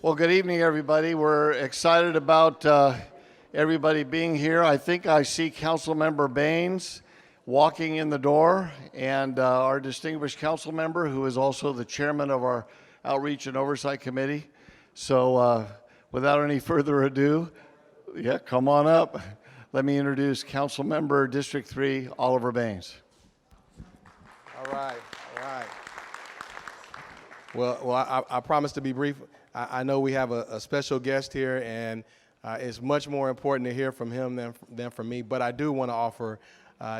Well, good evening, everybody. We're excited about everybody being here. I think I see Councilmember Baines walking in the door, and our distinguished council member, who is also the chairman of our Outreach and Oversight Committee. So without any further ado, come on up. Let me introduce Councilmember District 3, Oliver Baines. All right. Well, I promise to be brief. I know we have a special guest here, and it's much more important to hear from him than from me, but I do want to offer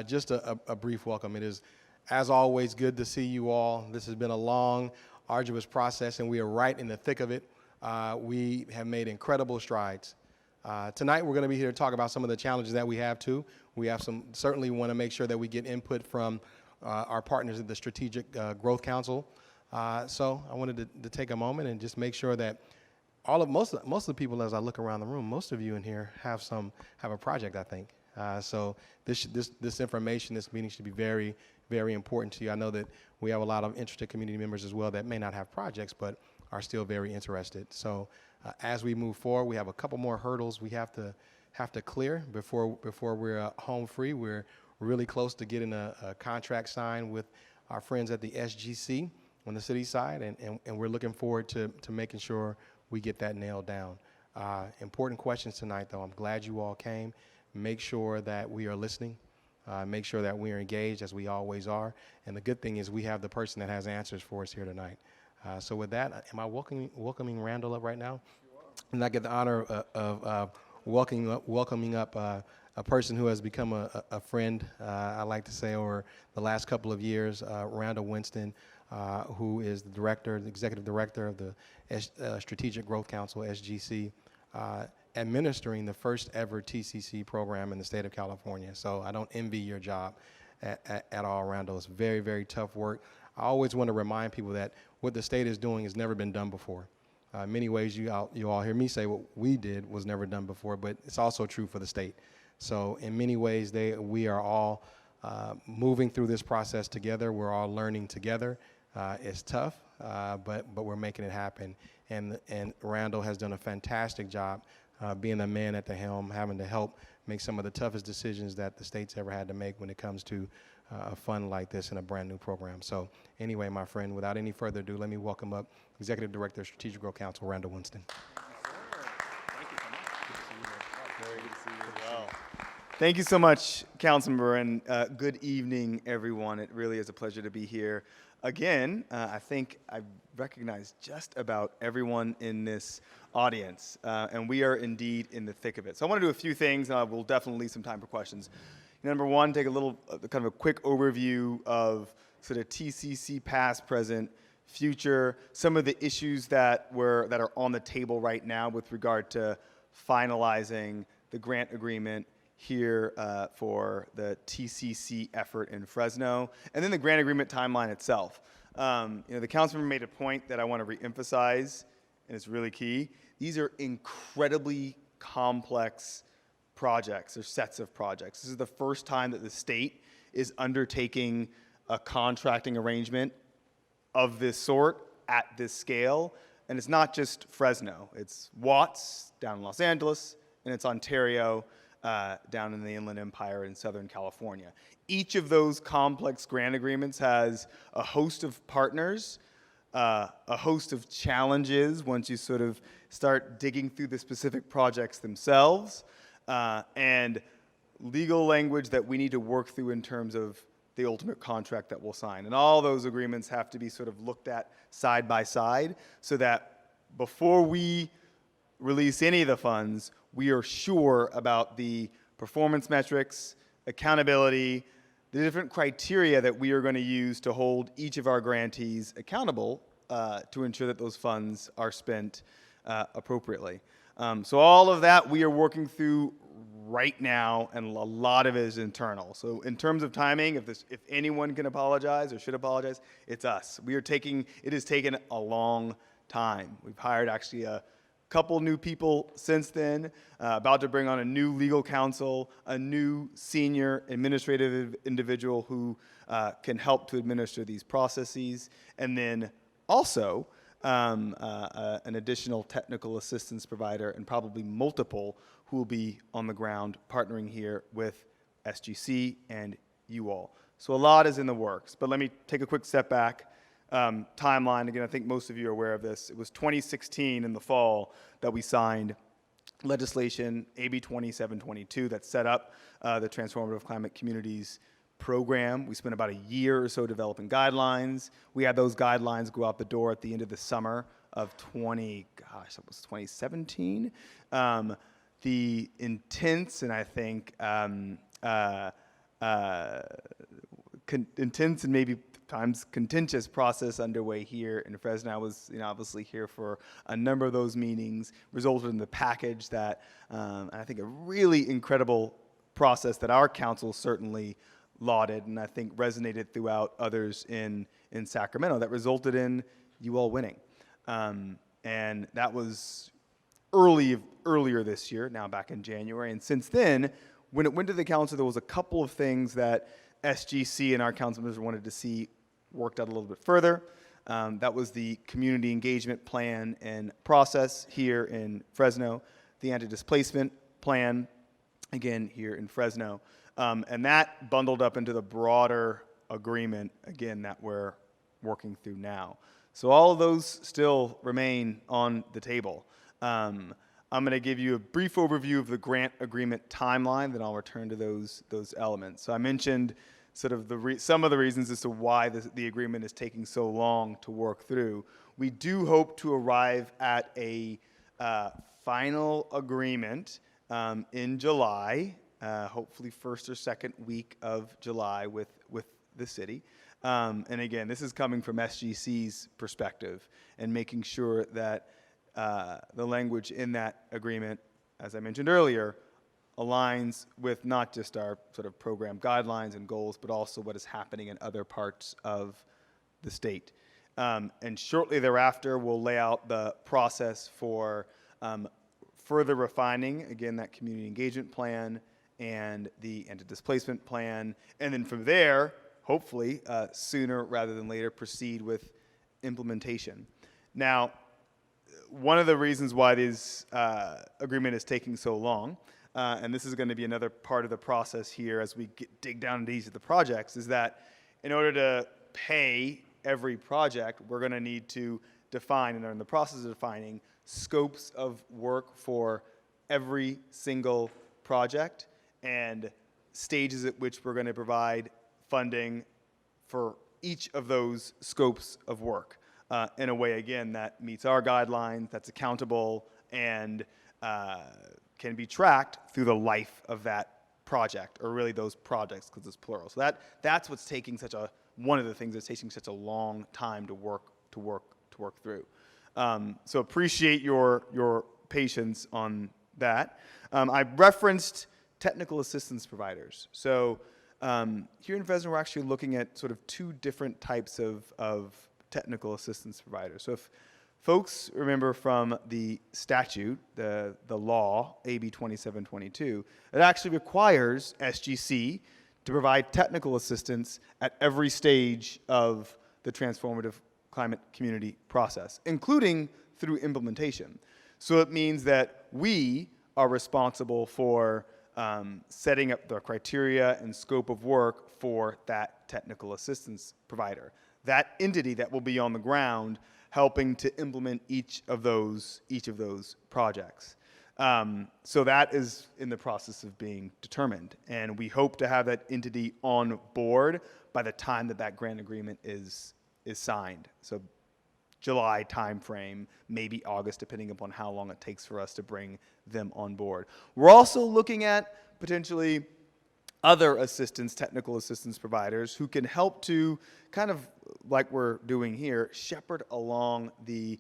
just a brief welcome. It is, as always, good to see you all. This has been a long, arduous process, and we are right in the thick of it. We have made incredible strides. Tonight, we're going to be here to talk about some of the challenges that we have, too. We have certainly want to make sure that we get input from our partners at the Strategic Growth Council. So I wanted to take a moment and just make sure that most of the people, as I look around the room, most of you in here have a project, I think. So this information, this meeting should be very, very important to you. I know that we have a lot of interested community members as well that may not have projects, but are still very interested. So as we move forward, we have a couple more hurdles we have to clear before we're home free. We're really close to getting a contract signed with our friends at the SGC on the city side, and we're looking forward to making sure we get that nailed down. Important questions tonight, though. I'm glad you all came. Make sure that we are listening. Make sure that we are engaged, as we always are. And the good thing is we have the person that has answers for us here tonight. So with that, am I welcoming Randall up right now? You are. And I get the honor of welcoming up a person who has become a friend, I like to say, over the last couple of years, Randall Winston, who is the executive director of the Strategic Growth Council, SGC, administering the first ever TCC program in the state of California. So I don't envy your job at all, Randall. It's very, very tough work. I always want to remind people that what the state is doing has never been done before. In many ways, you all hear me say what we did was never done before, but it's also true for the state. So in many ways, we are all moving through this process together. We're all learning together. It's tough, but we're making it happen. And Randall has done a fantastic job being the man at the helm, having to help make some of the toughest decisions that the state's ever had to make when it comes to a fund like this and a brand new program. So anyway, my friend, without any further ado, let me welcome up Executive Director of Strategic Growth Council, Randall Winston. Thank you so much, Councilmember, and good evening, everyone. It really is a pleasure to be here. Again, I think I recognize just about everyone in this audience, and we are indeed in the thick of it. So I want to do a few things, and we'll definitely leave some time for questions. Number one, take a little kind of a quick overview of sort of TCC past, present, future, some of the issues that are on the table right now with regard to finalizing the grant agreement here for the TCC effort in Fresno, and then the grant agreement timeline itself. The councilman made a point that I want to reemphasize, and it's really key. These are incredibly complex projects or sets of projects. This is the first time that the state is undertaking a contracting arrangement of this sort at this scale, and it's not just Fresno. It's Watts down in Los Angeles, and it's Ontario down in the Inland Empire in Southern California. Each of those complex grant agreements has a host of partners, a host of challenges once you sort of start digging through the specific projects themselves, and legal language that we need to work through in terms of the ultimate contract that we'll sign. And all those agreements have to be sort of looked at side by side so that before we release any of the funds, we are sure about the performance metrics, accountability, the different criteria that we are going to use to hold each of our grantees accountable to ensure that those funds are spent appropriately. So all of that we are working through right now, and a lot of it is internal. So in terms of timing, if anyone can apologize or should apologize, it's us. It has taken a long time. We've hired actually a couple new people since then, about to bring on a new legal counsel, a new senior administrative individual who can help to administer these processes, and then also an additional technical assistance provider, and probably multiple who will be on the ground partnering here with SGC and you all. So a lot is in the works, but let me take a quick step back. Timeline, again, I think most of you are aware of this. It was 2016 in the fall that we signed legislation, AB 2722, that set up the Transformative Climate Communities program. We spent about a year or so developing guidelines. We had those guidelines go out the door at the end of the summer of 2017. The intense and I think intense and maybe times contentious process underway here in Fresno. I was, obviously here for a number of those meetings, resulted in the package that, and I think a really incredible process that our council certainly lauded and I think resonated throughout others in Sacramento, that resulted in you all winning. And that was earlier this year, now back in January. And since then, when it went to the council, there was a couple of things that SGC and our council members wanted to see worked out a little bit further. That was the community engagement plan and process here in Fresno, the anti-displacement plan, again, here in Fresno. And that bundled up into the broader agreement, again, that we're working through now. So all of those still remain on the table. I'm going to give you a brief overview of the grant agreement timeline, then I'll return to those elements. So I mentioned sort of some of the reasons as to why the agreement is taking so long to work through. We do hope to arrive at a final agreement in July, hopefully first or second week of July with the city. And again, this is coming from SGC's perspective and making sure that the language in that agreement, as I mentioned earlier, aligns with not just our sort of program guidelines and goals, but also what is happening in other parts of the state. And shortly thereafter, we'll lay out the process for further refining, again, that community engagement plan and the anti-displacement plan. And then from there, hopefully, sooner rather than later, proceed with implementation. Now, one of the reasons why this agreement is taking so long, and this is going to be another part of the process here as we dig down into each of the projects, is that in order to pay every project, we're going to need to define, and are in the process of defining, scopes of work for every single project and stages at which we're going to provide funding for each of those scopes of work in a way, again, that meets our guidelines, that's accountable, and can be tracked through the life of that project, or really those projects, because it's plural. So that's what's taking one of the things that's taking such a long time to work through. So appreciate your patience on that. I referenced technical assistance providers. So here in Fresno, we're actually looking at sort of two different types of technical assistance providers. So if folks remember from the statute, the law, AB 2722, it actually requires SGC to provide technical assistance at every stage of the transformative climate community process, including through implementation. So it means that we are responsible for setting up the criteria and scope of work for that technical assistance provider, that entity that will be on the ground helping to implement each of those projects. So that is in the process of being determined, and we hope to have that entity on board by the time that grant agreement is signed. So July timeframe, maybe August, depending upon how long it takes for us to bring them on board. We're also looking at potentially other technical assistance providers who can help to kind of, like we're doing here, shepherd along the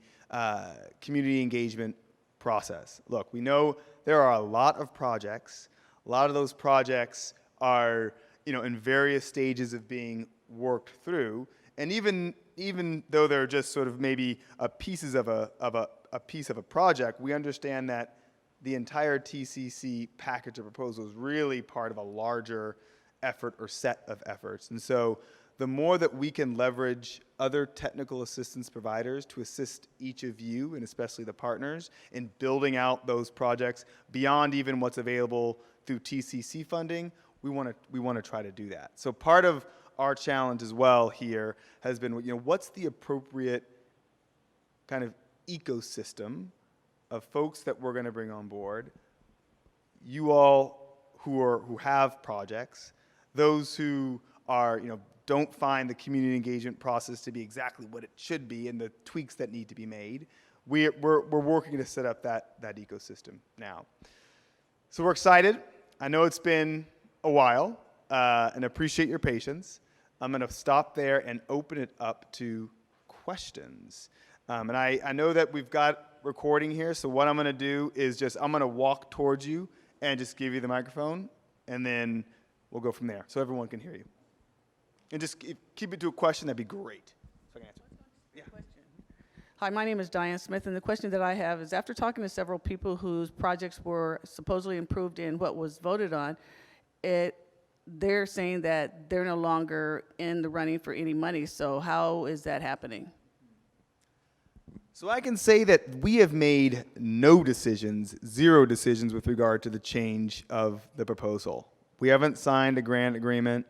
community engagement process. Look, we know there are a lot of projects. A lot of those projects are, in various stages of being worked through, and even though they're just sort of maybe pieces of a piece of a project, we understand that the entire TCC package of proposals is really part of a larger effort or set of efforts. And so the more that we can leverage other technical assistance providers to assist each of you, and especially the partners, in building out those projects beyond even what's available through TCC funding, we want to try to do that. So part of our challenge as well here has been, what's the appropriate kind of ecosystem of folks that we're going to bring on board, you all who have projects, those who are, don't find the community engagement process to be exactly what it should be and the tweaks that need to be made. We're working to set up that ecosystem now. So we're excited. I know it's been a while, and appreciate your patience. I'm going to stop there and open it up to questions. And I know that we've got recording here, so what I'm going to do is I'm going to walk towards you and just give you the microphone, and then we'll go from there so everyone can hear you. And just keep it to a question, that'd be great. So I can answer. Yeah. Hi, my name is Diane Smith, and the question that I have is, after talking to several people whose projects were supposedly improved in what was voted on, they're saying that they're no longer in the running for any money. So how is that happening? So I can say that we have made no decisions, zero decisions with regard to the change of the proposal. We haven't signed a grant agreement.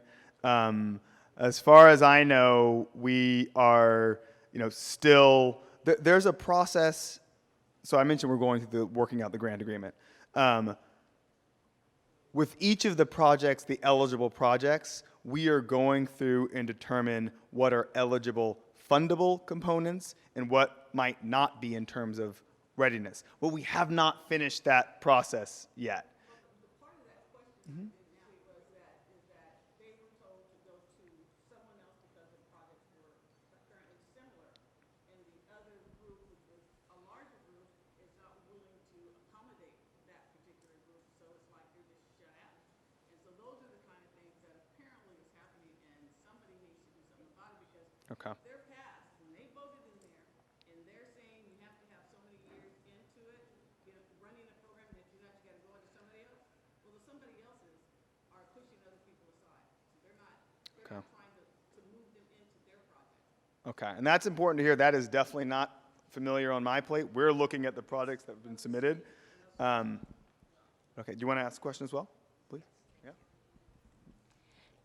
As far as I know, we are, still, there's a process. So I mentioned we're going through working out the grant agreement. With each of the projects, the eligible projects, we are going through and determine what are eligible fundable components and what might not be in terms of readiness. But we have not finished that process yet. Part of that question was that they were told to go to someone else because the projects were currently similar, and the other group, which was a larger group, is not willing to accommodate that particular group, so it's like you're just shut out. And so those are the kind of things that apparently is happening, and somebody needs to do something about it, because they're passed, when they voted in there, and they're saying you have to have so many years into it, running a program that you actually got to go into somebody else. Well, the somebody else's are pushing other people aside. So they're not trying to move them into their project. Okay, and that's important to hear. That is definitely not familiar on my plate. We're looking at the projects that have been submitted. Okay, do you want to ask a question as well, please? Yeah.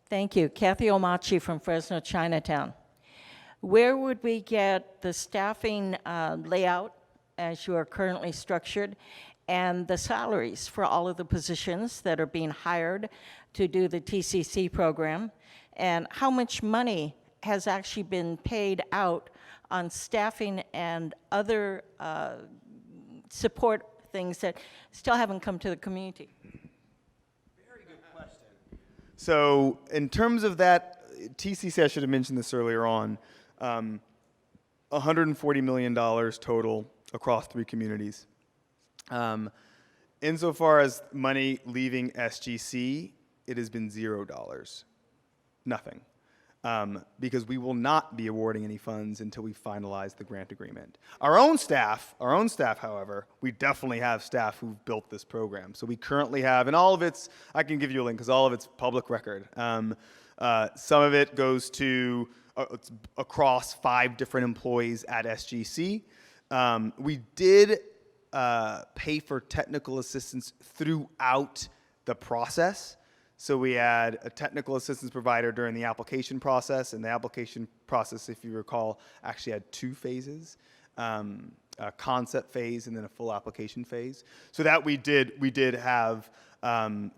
Thank you. Kathy Omachi from Fresno, Chinatown. Where would we get the staffing layout as you are currently structured, and the salaries for all of the positions that are being hired to do the TCC program, and how much money has actually been paid out on staffing and other support things that still haven't come to the community? Very good question. So in terms of that, TCC, I should have mentioned this earlier on, $140 million total across 3 communities. Insofar as money leaving SGC, it has been $0, nothing. Because we will not be awarding any funds until we finalize the grant agreement. Our own staff, however, we definitely have staff who've built this program. So we currently have, and all of it's, I can give you a link because all of it's public record. Some of it goes to it's across 5 different employees at SGC. We did pay for technical assistance throughout the process. So we had a technical assistance provider during the application process, and the application process, if you recall, actually had 2 phases, a concept phase and then a full application phase. So that we did have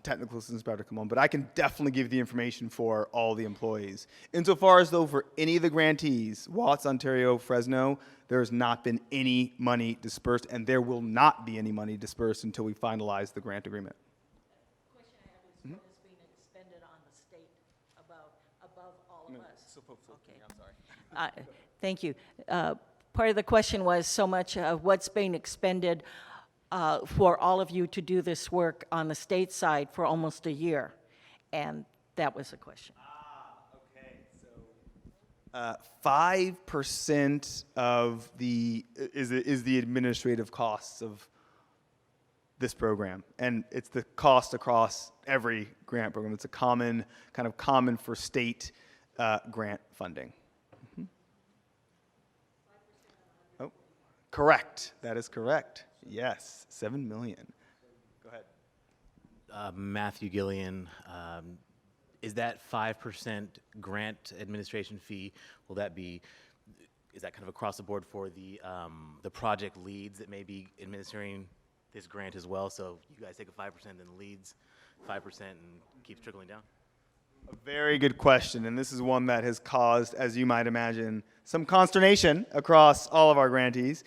technical assistance provider come on, but I can definitely give the information for all the employees. Insofar as though for any of the grantees, Watts, Ontario, Fresno, there has not been any money dispersed, and there will not be any money dispersed until we finalize the grant agreement. The question I have is, what is being expended on the state above all of us? Okay. I'm sorry. Thank you. Part of the question was so much of what's being expended for all of you to do this work on the state side for almost a year, and that was the question. Okay. So 5% of the is the administrative costs of this program, and it's the cost across every grant program. It's a common for state grant funding. Oh, correct. That is correct. Yes, 7 million. Go ahead. Matthew Gillian, is that 5% grant administration fee, is that kind of across the board for the project leads that may be administering this grant as well? So you guys take a 5%, then leads 5% and keeps trickling down? A very good question, and this is one that has caused, as you might imagine, some consternation across all of our grantees.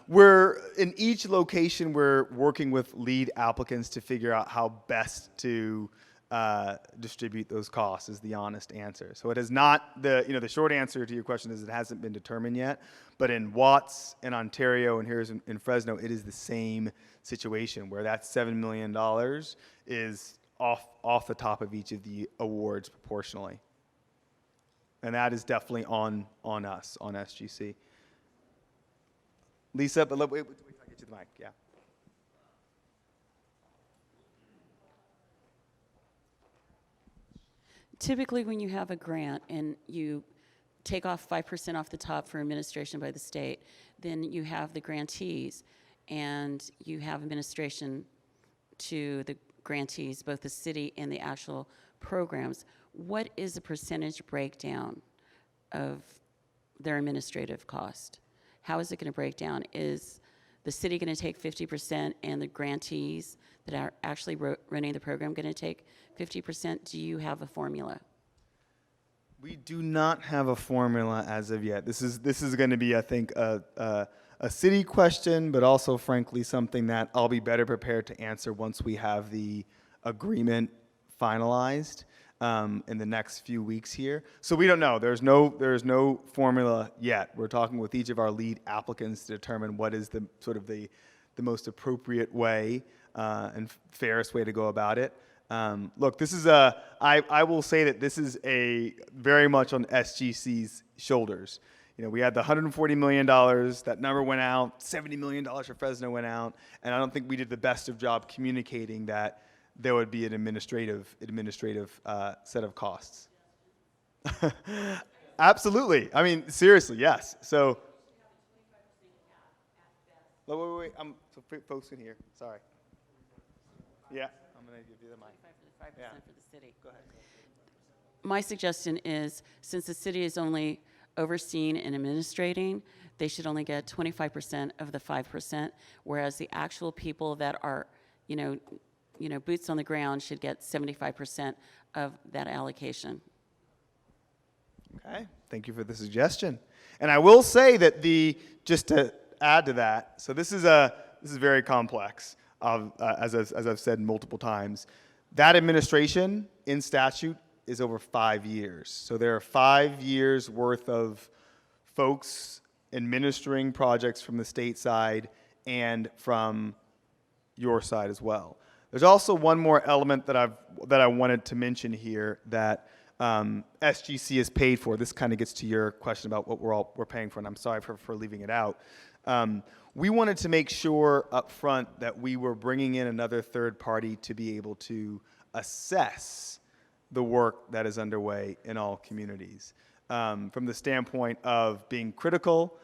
We're in each location, we're working with lead applicants to figure out how best to distribute those costs is the honest answer. So it is not the short answer to your question is it hasn't been determined yet, but in Watts, in Ontario, and here's in Fresno, it is the same situation where that $7 million is off the top of each of the awards proportionally. And that is definitely on us, on SGC. Lisa, but wait till I get you the mic, yeah. Typically, when you have a grant and you take off 5% off the top for administration by the state, then you have the grantees, and you have administration to the grantees, both the city and the actual programs. What is the percentage breakdown of their administrative cost? How is it going to break down? Is the city going to take 50% and the grantees that are actually running the program going to take 50%? Do you have a formula? We do not have a formula as of yet. This is going to be, I think, a city question, but also, frankly, something that I'll be better prepared to answer once we have the agreement finalized in the next few weeks here. So we don't know. There's no formula yet. We're talking with each of our lead applicants to determine what is the sort of the most appropriate way and fairest way to go about it. Look, this is I will say that this is very much on SGC's shoulders. You know, we had the $140 million, that number went out, $70 million for Fresno went out, and I don't think we did the best of job communicating that there would be an administrative set of costs. Absolutely. I mean, seriously, yes. So, wait. So folks in here, sorry. Yeah, I'm going to give you the mic. 5% Yeah. for the city. Go ahead. My suggestion is, since the city is only overseeing and administrating, they should only get 25% of the 5%, whereas the actual people that are, boots on the ground should get 75% of that allocation. Okay, thank you for the suggestion. And I will say that just to add to that, so this is very complex, as I've said multiple times. That administration in statute is over 5 years. So there are 5 years worth of folks administering projects from the state side and from your side as well. There's also one more element that I wanted to mention here that SGC is paid for. This kind of gets to your question about what we're paying for, and I'm sorry for leaving it out. We wanted to make sure up front that we were bringing in another third party to be able to assess the work that is underway in all communities. From the standpoint of being critical,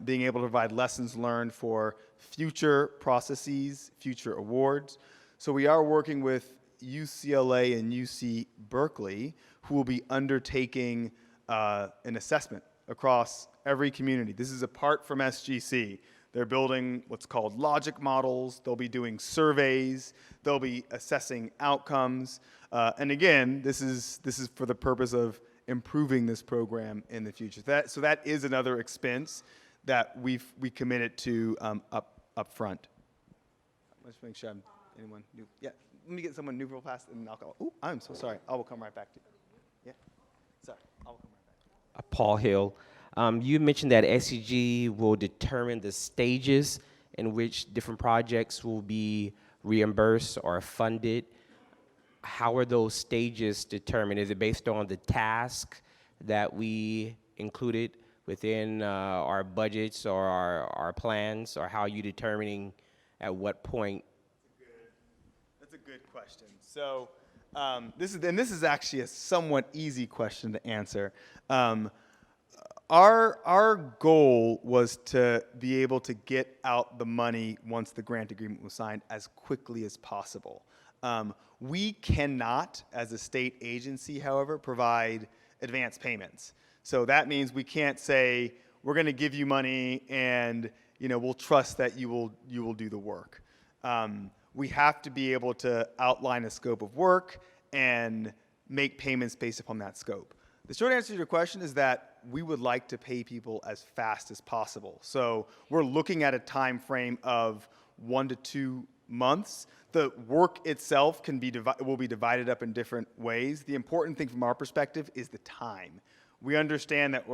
being able to provide lessons learned for future processes, future awards. So we are working with UCLA and UC Berkeley, who will be undertaking an assessment across every community. This is apart from SGC. They're building what's called logic models. They'll be doing surveys. They'll be assessing outcomes. And again, this is for the purpose of improving this program in the future. So that is another expense that we committed to up front. Let's make sure anyone new. Yeah, let me get someone new real fast, and I'll go. Oh, I'm so sorry. I will come right back to you. Yeah, sorry. I will come right back. Paul Hill. You mentioned that SCG will determine the stages in which different projects will be reimbursed or funded. How are those stages determined? Is it based on the task that we included within our budgets or our plans, or how are you determining at what point? That's a good question. So This is actually a somewhat easy question to answer. Our goal was to be able to get out the money once the grant agreement was signed as quickly as possible. We cannot, as a state agency, however, provide advance payments. So that means we can't say we're going to give you money and we'll trust that you will do the work. We have to be able to outline a scope of work and make payments based upon that scope. The short answer to your question is that we would like to pay people as fast as possible. So we're looking at a time frame of 1 to 2 months. The work itself will be divided up in different ways. The important thing from our perspective is the time. We understand that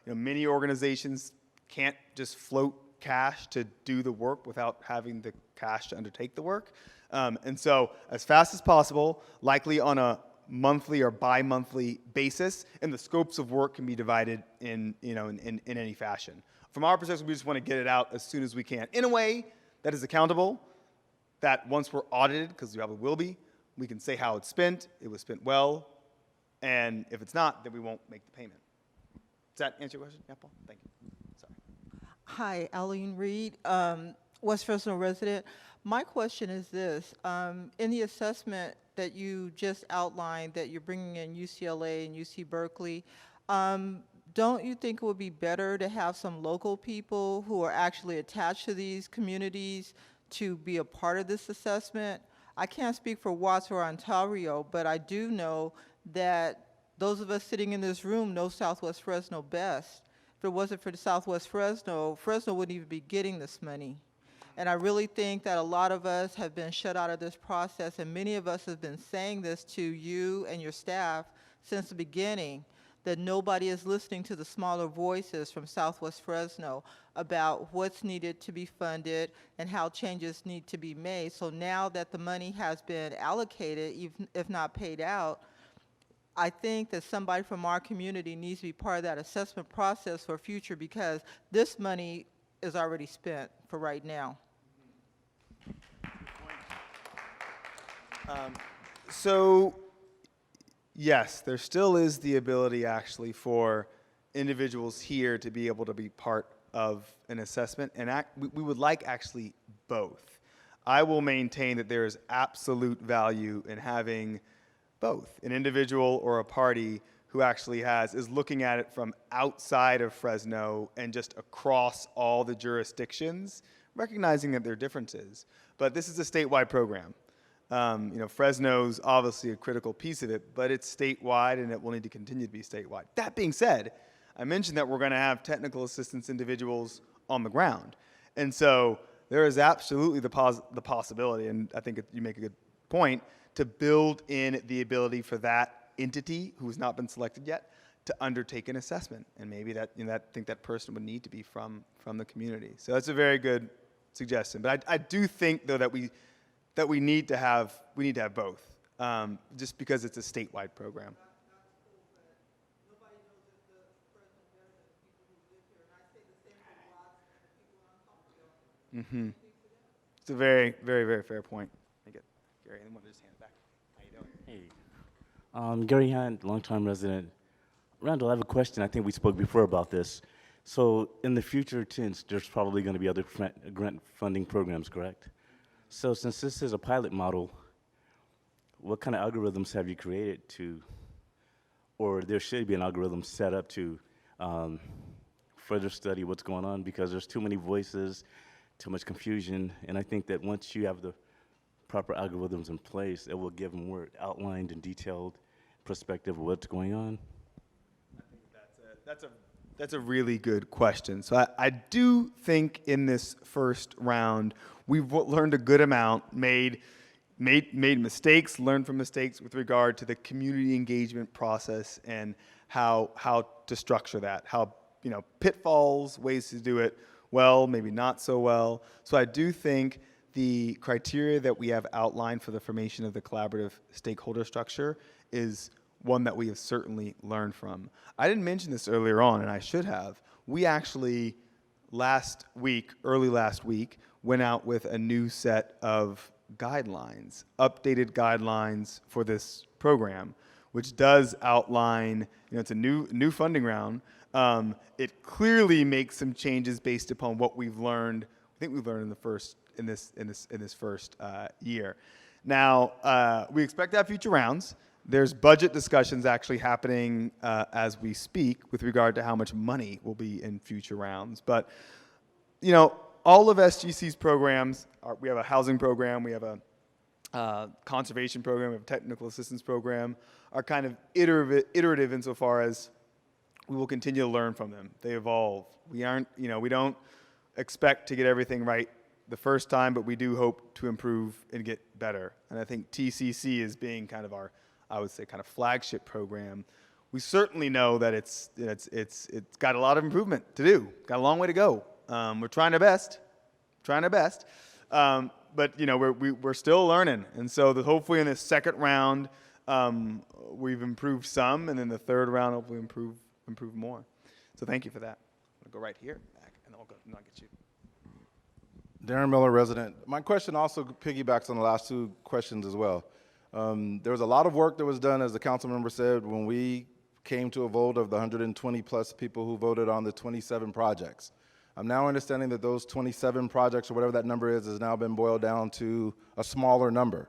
many organizations can't just float cash to do the work without having the cash to undertake the work. And so as fast as possible, likely on a monthly or bi-monthly basis, and the scopes of work can be divided in any fashion. From our perspective, we just want to get it out as soon as we can in a way that is accountable, that once we're audited, because we probably will be, we can say how it's spent, it was spent well, and if it's not, then we won't make the payment. Does that answer your question? Yeah, Paul? Thank you. Sorry. Hi, Eileen Reed, West Fresno resident. My question is this. In the assessment that you just outlined that you're bringing in UCLA and UC Berkeley, don't you think it would be better to have some local people who are actually attached to these communities to be a part of this assessment? I can't speak for Watts or Ontario, but I do know that those of us sitting in this room know Southwest Fresno best. If it wasn't for the Southwest Fresno, Fresno wouldn't even be getting this money. And I really think that a lot of us have been shut out of this process, and many of us have been saying this to you and your staff since the beginning, that nobody is listening to the smaller voices from Southwest Fresno about what's needed to be funded and how changes need to be made. So now that the money has been allocated, even if not paid out, I think that somebody from our community needs to be part of that assessment process for future, because this money is already spent for right now. So, yes, there still is the ability actually for individuals here to be able to be part of an assessment, and we would like actually both. I will maintain that there is absolute value in having both, an individual or a party who actually is looking at it from outside of Fresno and just across all the jurisdictions, recognizing that there are differences. But this is a statewide program. Fresno's obviously a critical piece of it, but it's statewide and it will need to continue to be statewide. That being said, I mentioned that we're going to have technical assistance individuals on the ground. And so there is absolutely the possibility, and I think you make a good point, to build in the ability for that entity who has not been selected yet to undertake an assessment. And maybe I think that person would need to be from the community. So that's a very good suggestion. But I do think, though, that we need to have both, just because it's a statewide program. Mm-hmm. It's a very, very, very fair point. I get Gary, and then we'll just hand it back. How you doing? Hey, Gary Hunt, longtime resident. Randall, I have a question. I think we spoke before about this. So in the future tense, there's probably going to be other grant funding programs, correct? So since this is a pilot model, what kind of algorithms have you created or there should be an algorithm set up to further study what's going on? Because there's too many voices, too much confusion, and I think that once you have the proper algorithms in place, it will give a more outlined and detailed perspective of what's going on. I think that's a really good question. So I do think in this first round, we've learned a good amount, made mistakes, learned from mistakes with regard to the community engagement process and how to structure that, how pitfalls, ways to do it well, maybe not so well. So I do think the criteria that we have outlined for the formation of the collaborative stakeholder structure is one that we have certainly learned from. I didn't mention this earlier on, and I should have. We actually early last week, went out with a new set of guidelines, updated guidelines for this program, which does outline, it's a new funding round. It clearly makes some changes based upon what we've learned. I think we've learned in this first year. Now, we expect to have future rounds. There's budget discussions actually happening as we speak with regard to how much money will be in future rounds. But, all of SGC's programs, we have a housing program, we have a conservation program, we have a technical assistance program, are kind of iterative insofar as we will continue to learn from them. They evolve. We don't expect to get everything right the first time, but we do hope to improve and get better. And I think TCC is being kind of our, I would say, kind of flagship program. We certainly know that it's got a lot of improvement to do. Got a long way to go. We're trying our best, but we're still learning. And so hopefully in this second round, we've improved some, and then the third round hopefully improve more. So thank you for that. I'll go right here, back, and then I'll get you. Darren Miller, resident. My question also piggybacks on the last two questions as well. There was a lot of work that was done, as the council member said, when we came to a vote of the 120 plus people who voted on the 27 projects. I'm now understanding that those 27 projects, or whatever that number is, has now been boiled down to a smaller number.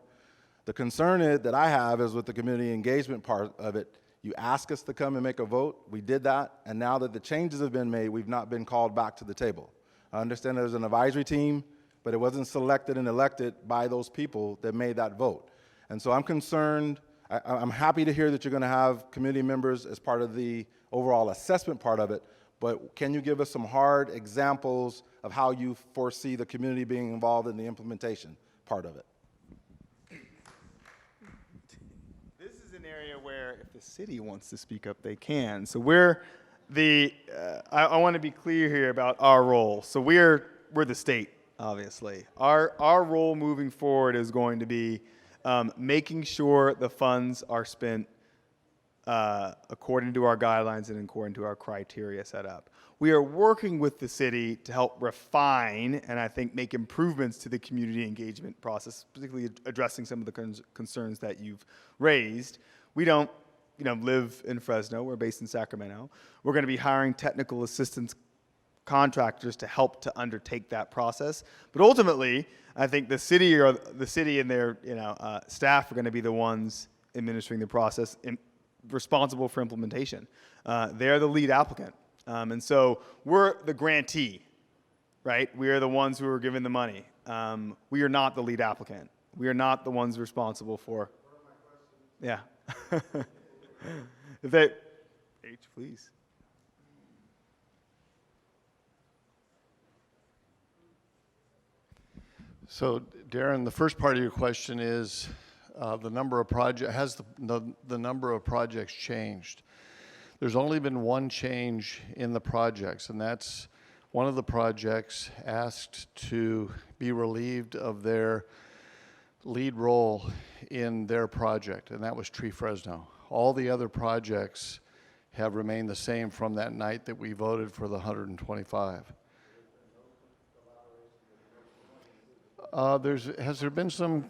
The concern that I have is with the community engagement part of it. You ask us to come and make a vote, we did that, and now that the changes have been made, we've not been called back to the table. I understand there's an advisory team, but it wasn't selected and elected by those people that made that vote. And so I'm concerned. I'm happy to hear that you're going to have community members as part of the overall assessment part of it, but can you give us some hard examples of how you foresee the community being involved in the implementation part of it? This is an area where if the city wants to speak up, they can. So I want to be clear here about our role. So we're the state, obviously. Our role moving forward is going to be making sure the funds are spent according to our guidelines and according to our criteria set up. We are working with the city to help refine and I think make improvements to the community engagement process, particularly addressing some of the concerns that you've raised. We don't live in Fresno. We're based in Sacramento. We're going to be hiring technical assistance contractors to help to undertake that process. But ultimately, I think the city and their staff are going to be the ones administering the process and responsible for implementation. They're the lead applicant. And so we're the grantee, right? We are the ones who are given the money. We are not the lead applicant. We are not the ones responsible for. Yeah. If they, H, please. So, Darren, the first part of your question is the number of projects. Has the number of projects changed? There's only been one change in the projects, and that's one of the projects asked to be relieved of their lead role in their project, and that was Tree Fresno. All the other projects have remained the same from that night that we voted for the 125. Has there been some,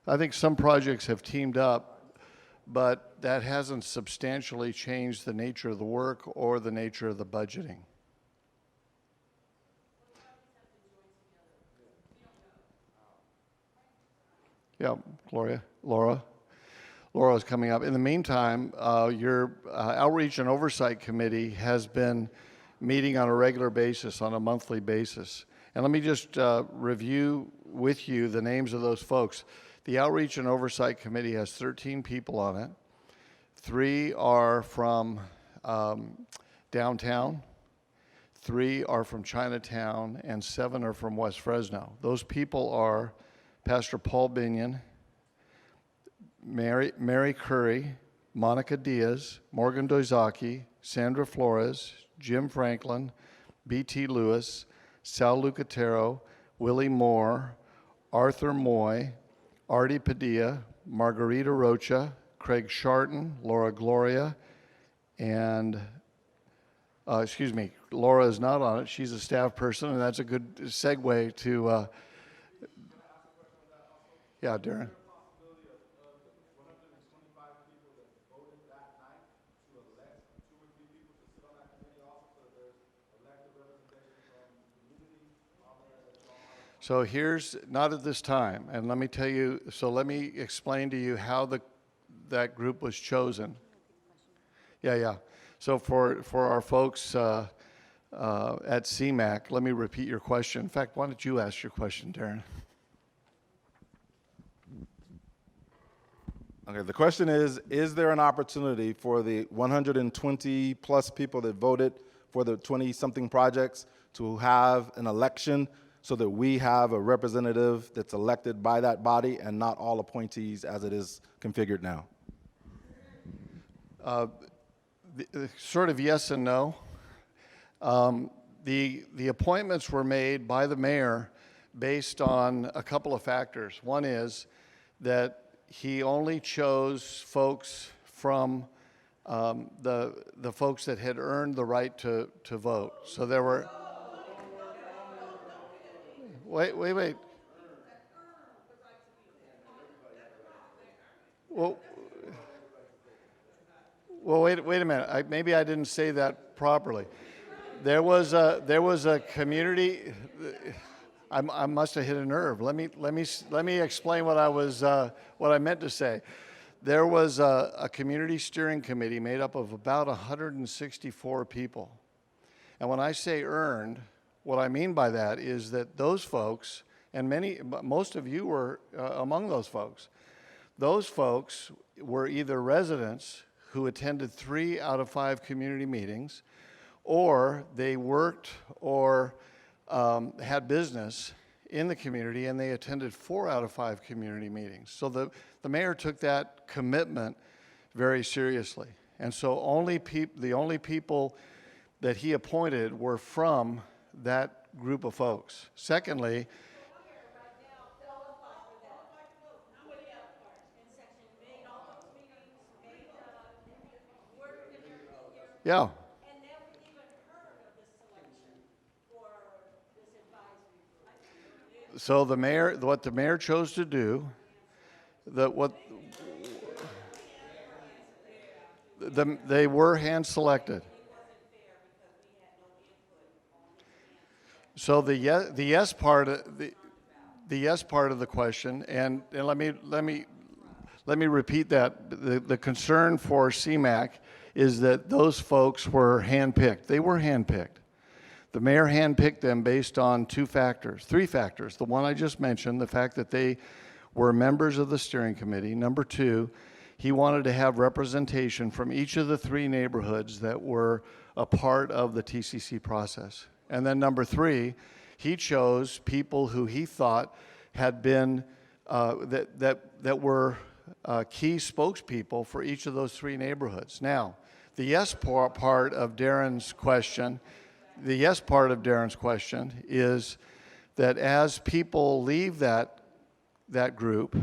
I think some projects have teamed up, but that hasn't substantially changed the nature of the work or the nature of the budgeting. Yeah, Laura is coming up. In the meantime, your Outreach and Oversight Committee has been meeting on a regular basis, on a monthly basis. And let me just review with you the names of those folks. The Outreach and Oversight Committee has 13 people on it. 3 are from downtown, 3 are from Chinatown, and 7 are from West Fresno. Those people are Pastor Paul Binion, Mary Curry, Monica Diaz, Morgan Doizaki, Sandra Flores, Jim Franklin, B.T. Lewis, Sal Lucatero, Willie Moore, Arthur Moy, Artie Padilla, Margarita Rocha, Craig Sharton, Laura Gloria, and, Laura is not on it. She's a staff person, and that's a good segue Yeah, Darren. So here's, not at this time, and let me tell you, so let me explain to you how that group was chosen. Yeah. So for our folks at CMAC, let me repeat your question. In fact, why don't you ask your question, Darren? Okay, the question is there an opportunity for the 120 plus people that voted for the 20-something projects to have an election so that we have a representative that's elected by that body and not all appointees as it is configured now? Sort of yes and no. The appointments were made by the mayor based on a couple of factors. One is that he only chose folks from the folks that had earned the right to vote. So there were. Wait. Well, wait a minute. Maybe I didn't say that properly. There was a community. I must have hit a nerve. Let me explain what I meant to say. There was a community steering committee made up of about 164 people, and when I say earned, what I mean by that is that those folks, and most of you were among those folks. Those folks were either residents who attended 3 out of 5 community meetings, or they worked or had business in the community and they attended 4 out of 5 community meetings. So the mayor took that commitment very seriously. And so the only people that he appointed were from that group of folks. Secondly, yeah. And never even heard of this selection for this advisory group. So what the mayor chose to do, they were hand selected. So the yes part of the question, and let me repeat that. The concern for CMAC is that those folks were handpicked. They were handpicked. The mayor handpicked them based on 3 factors. The one I just mentioned, the fact that they were members of the steering committee. Number 2, he wanted to have representation from each of the 3 neighborhoods that were a part of the TCC process. And then number 3, he chose people who he thought had been, that were key spokespeople for each of those 3 neighborhoods. Now, the yes part of Darren's question is that as people leave that group,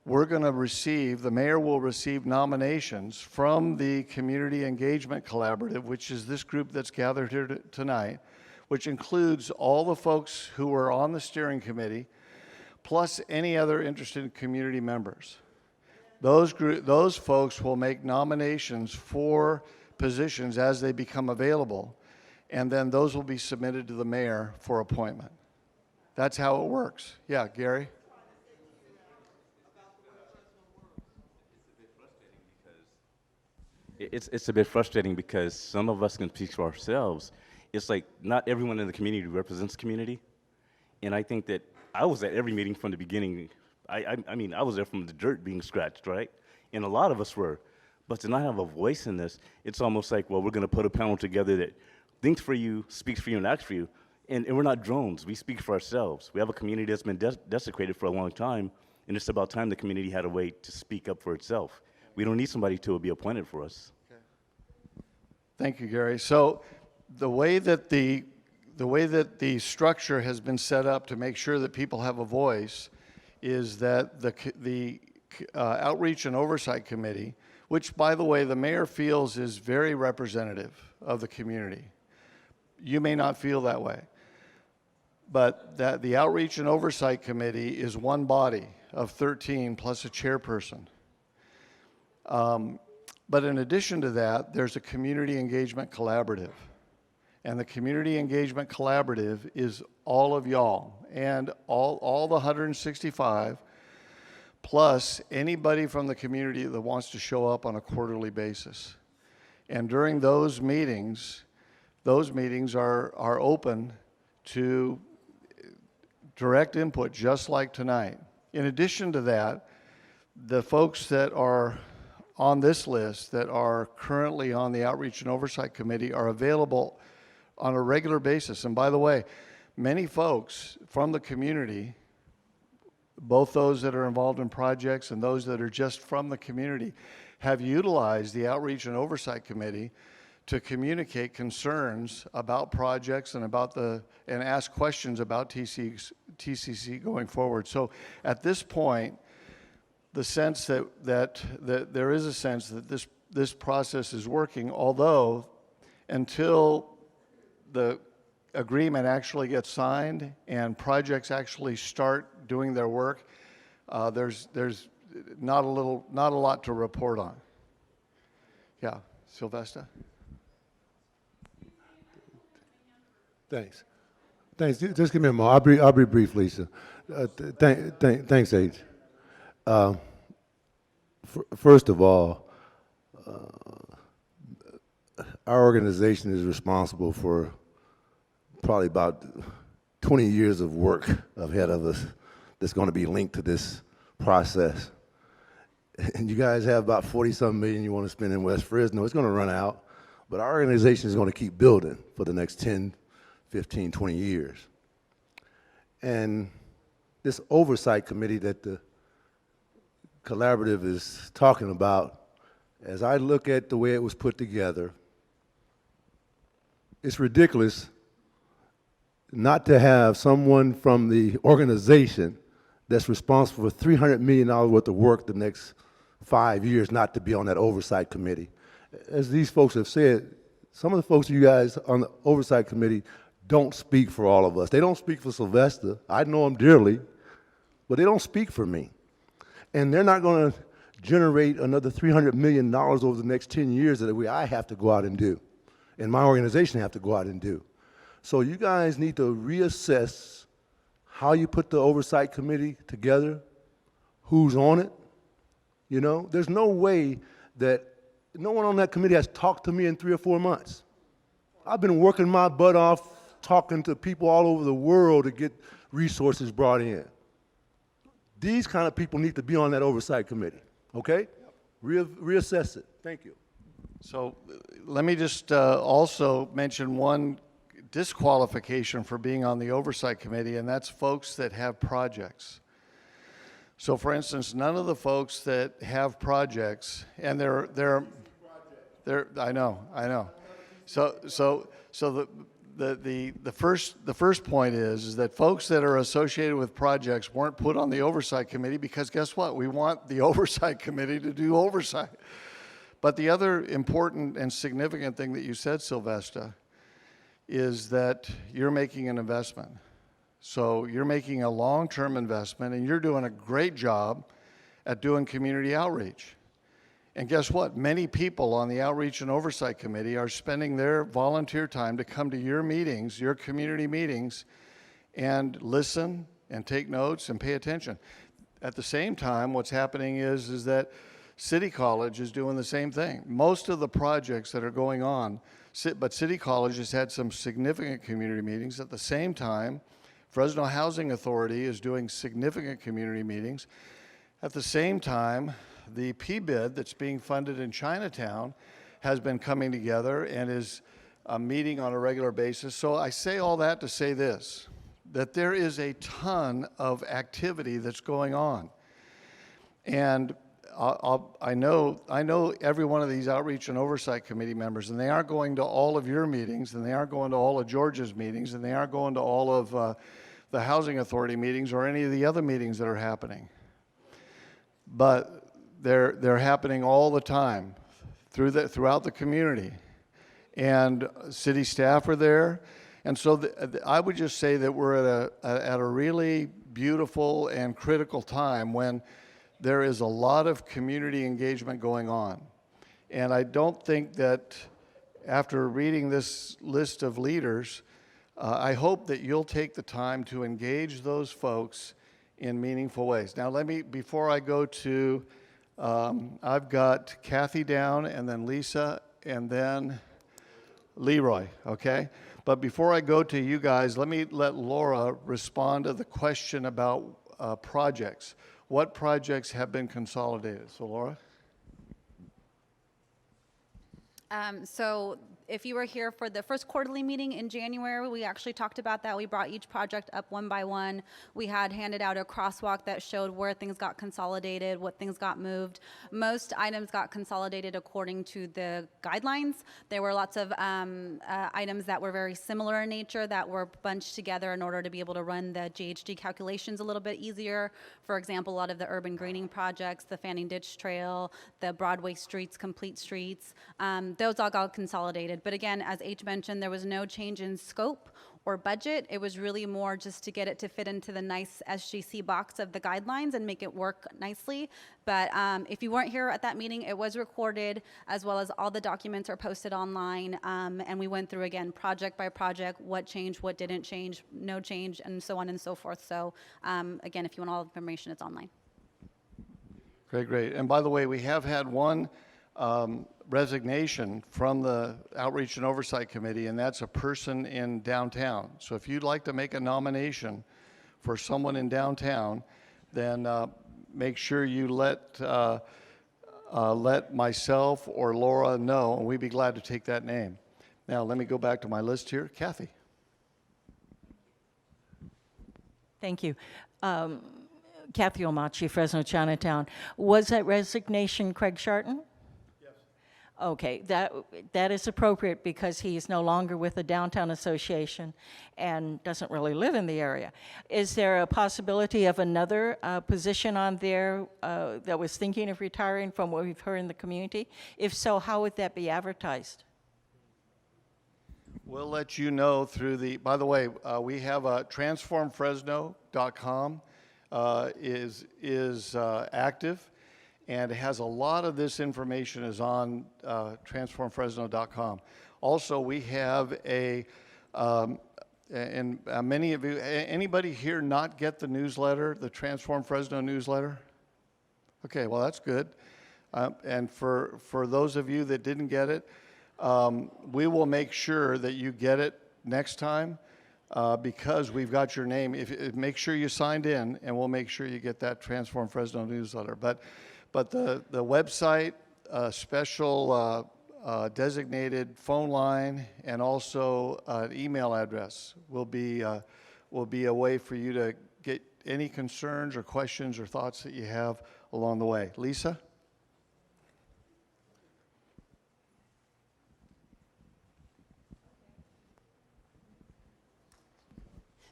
the mayor will receive nominations from the Community Engagement Collaborative, which is this group that's gathered here tonight, which includes all the folks who are on the steering committee, plus any other interested community members. Those folks will make nominations for positions as they become available, and then those will be submitted to the mayor for appointment. That's how it works. Yeah, Gary? It's a bit frustrating because some of us can speak for ourselves. It's like not everyone in the community represents community, and I think that I was at every meeting from the beginning. I mean, I was there from the dirt being scratched, right? And a lot of us were. But to not have a voice in this, it's almost like, well, we're going to put a panel together that thinks for you, speaks for you, and acts for you. And we're not drones. We speak for ourselves. We have a community that's been desecrated for a long time, and it's about time the community had a way to speak up for itself. We don't need somebody to be appointed for us. Okay. Thank you, Gary. So the way that the structure has been set up to make sure that people have a voice is that the Outreach and Oversight Committee, which, by the way, the mayor feels is very representative of the community. You may not feel that way. But that the Outreach and Oversight Committee is one body of 13 plus a chairperson. But in addition to that, there's a Community Engagement Collaborative. And the Community Engagement Collaborative is all of y'all and all the 165, plus anybody from the community that wants to show up on a quarterly basis. And during those meetings are open to direct input, just like tonight. In addition to that, the folks that are on this list that are currently on the Outreach and Oversight Committee are available on a regular basis. And by the way, many folks from the community, both those that are involved in projects and those that are just from the community, have utilized the Outreach and Oversight Committee to communicate concerns about projects and ask questions about TCC going forward. So at this point, the sense that there is a sense that this process is working, although until the agreement actually gets signed and projects actually start doing their work, there's not a lot to report on. Yeah, Sylvester? Thanks. Just give me a moment. I'll be brief, Lisa. Thanks, H. First of all, our organization is responsible for probably about 20 years of work ahead of us that's going to be linked to this process. And you guys have about 40-something million you want to spend in West Fresno. It's going to run out, but our organization is going to keep building for the next 10, 15, 20 years. And this oversight committee that the collaborative is talking about, as I look at the way it was put together, it's ridiculous not to have someone from the organization that's responsible for $300 million worth of work the next 5 years not to be on that oversight committee. As these folks have said, some of the folks you guys on the oversight committee don't speak for all of us. They don't speak for Sylvester. I know him dearly, but they don't speak for me. And they're not going to generate another $300 million over the next 10 years that I have to go out and do, and my organization have to go out and do. So you guys need to reassess how you put the oversight committee together, who's on it. You know, there's no way that no one on that committee has talked to me in 3 or 4 months. I've been working my butt off, talking to people all over the world to get resources brought in. These kind of people need to be on that oversight committee, okay? Reassess it. Thank you. So let me just also mention one disqualification for being on the oversight committee, and that's folks that have projects. So for instance, none of the folks that have projects, and they're I know. So the first point is that folks that are associated with projects weren't put on the oversight committee because guess what? We want the oversight committee to do oversight. But the other important and significant thing that you said, Sylvester, is that you're making an investment. So you're making a long-term investment, and you're doing a great job at doing community outreach. And guess what? Many people on the Outreach and Oversight Committee are spending their volunteer time to come to your meetings, your community meetings, and listen and take notes and pay attention. At the same time, what's happening is that City College is doing the same thing. Most of the projects that are going on, but City College has had some significant community meetings. At the same time, Fresno Housing Authority is doing significant community meetings. At the same time, the PBID that's being funded in Chinatown has been coming together and is meeting on a regular basis. So I say all that to say this, that there is a ton of activity that's going on. And I know every one of these Outreach and Oversight Committee members, and they aren't going to all of your meetings, and they aren't going to all of George's meetings, and they aren't going to all of the Housing Authority meetings or any of the other meetings that are happening. But they're happening all the time throughout the community. And city staff are there, And so I would just say that we're at a really beautiful and critical time when there is a lot of community engagement going on. And I don't think that after reading this list of leaders, I hope that you'll take the time to engage those folks in meaningful ways. Now, before I go to, I've got Kathy down, and then Lisa, and then Leroy, okay? But before I go to you guys, let Laura respond to the question about projects. What projects have been consolidated? So, Laura? So if you were here for the first quarterly meeting in January, we actually talked about that. We brought each project up one by one. We had handed out a crosswalk that showed where things got consolidated, what things got moved. Most items got consolidated according to the guidelines. There were lots of items that were very similar in nature that were bunched together in order to be able to run the GHG calculations a little bit easier. For example, a lot of the urban greening projects, the Fanning Ditch Trail, the Broadway Streets, Complete Streets, those all got consolidated. But again, as H mentioned, there was no change in scope or budget. It was really more just to get it to fit into the nice SGC box of the guidelines and make it work nicely. But if you weren't here at that meeting, it was recorded, as well as all the documents are posted online. And we went through, again, project by project, what changed, what didn't change, no change, and so on and so forth. So again, if you want all the information, it's online. Okay, great. And by the way, we have had one resignation from the Outreach and Oversight Committee, and that's a person in downtown. So if you'd like to make a nomination for someone in downtown, then make sure you let myself or Laura know, and we'd be glad to take that name. Now, let me go back to my list here. Kathy. Thank you. Kathy Omachi, Fresno, Chinatown. Was that resignation Craig Sharton? Okay, that is appropriate because he is no longer with the Downtown Association and doesn't really live in the area. Is there a possibility of another position on there that was thinking of retiring from what we've heard in the community? If so, how would that be advertised? We'll let you know through by the way, we have transformfresno.com is active. And it has a lot of this information is on transformfresno.com. Also, we have and many of you, anybody here not get the newsletter, the Transform Fresno newsletter? Okay, well, that's good. And for those of you that didn't get it, we will make sure that you get it next time because we've got your name. Make sure you signed in, and we'll make sure you get that Transform Fresno newsletter. But the website, special designated phone line, and also an email address will be a way for you to get any concerns or questions or thoughts that you have along the way. Lisa?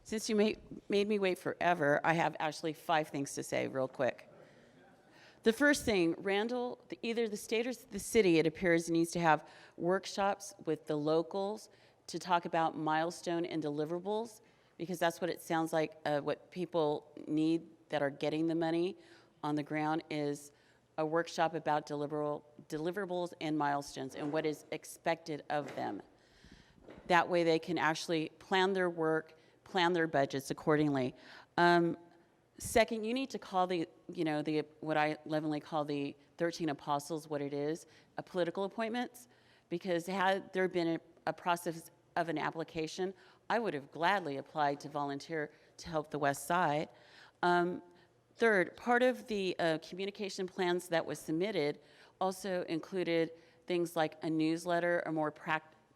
Since you made me wait forever, I have actually 5 things to say real quick. The first thing, Randall, either the state or the city, it appears, needs to have workshops with the locals to talk about milestone and deliverables, because that's what it sounds like what people need that are getting the money on the ground is a workshop about deliverables and milestones and what is expected of them. That way they can actually plan their work, plan their budgets accordingly. Second, you need to call what I lovingly call the 13 apostles what it is, political appointments, because had there been a process of an application, I would have gladly applied to volunteer to help the West Side. Third, part of the communication plans that was submitted also included things like a newsletter, a more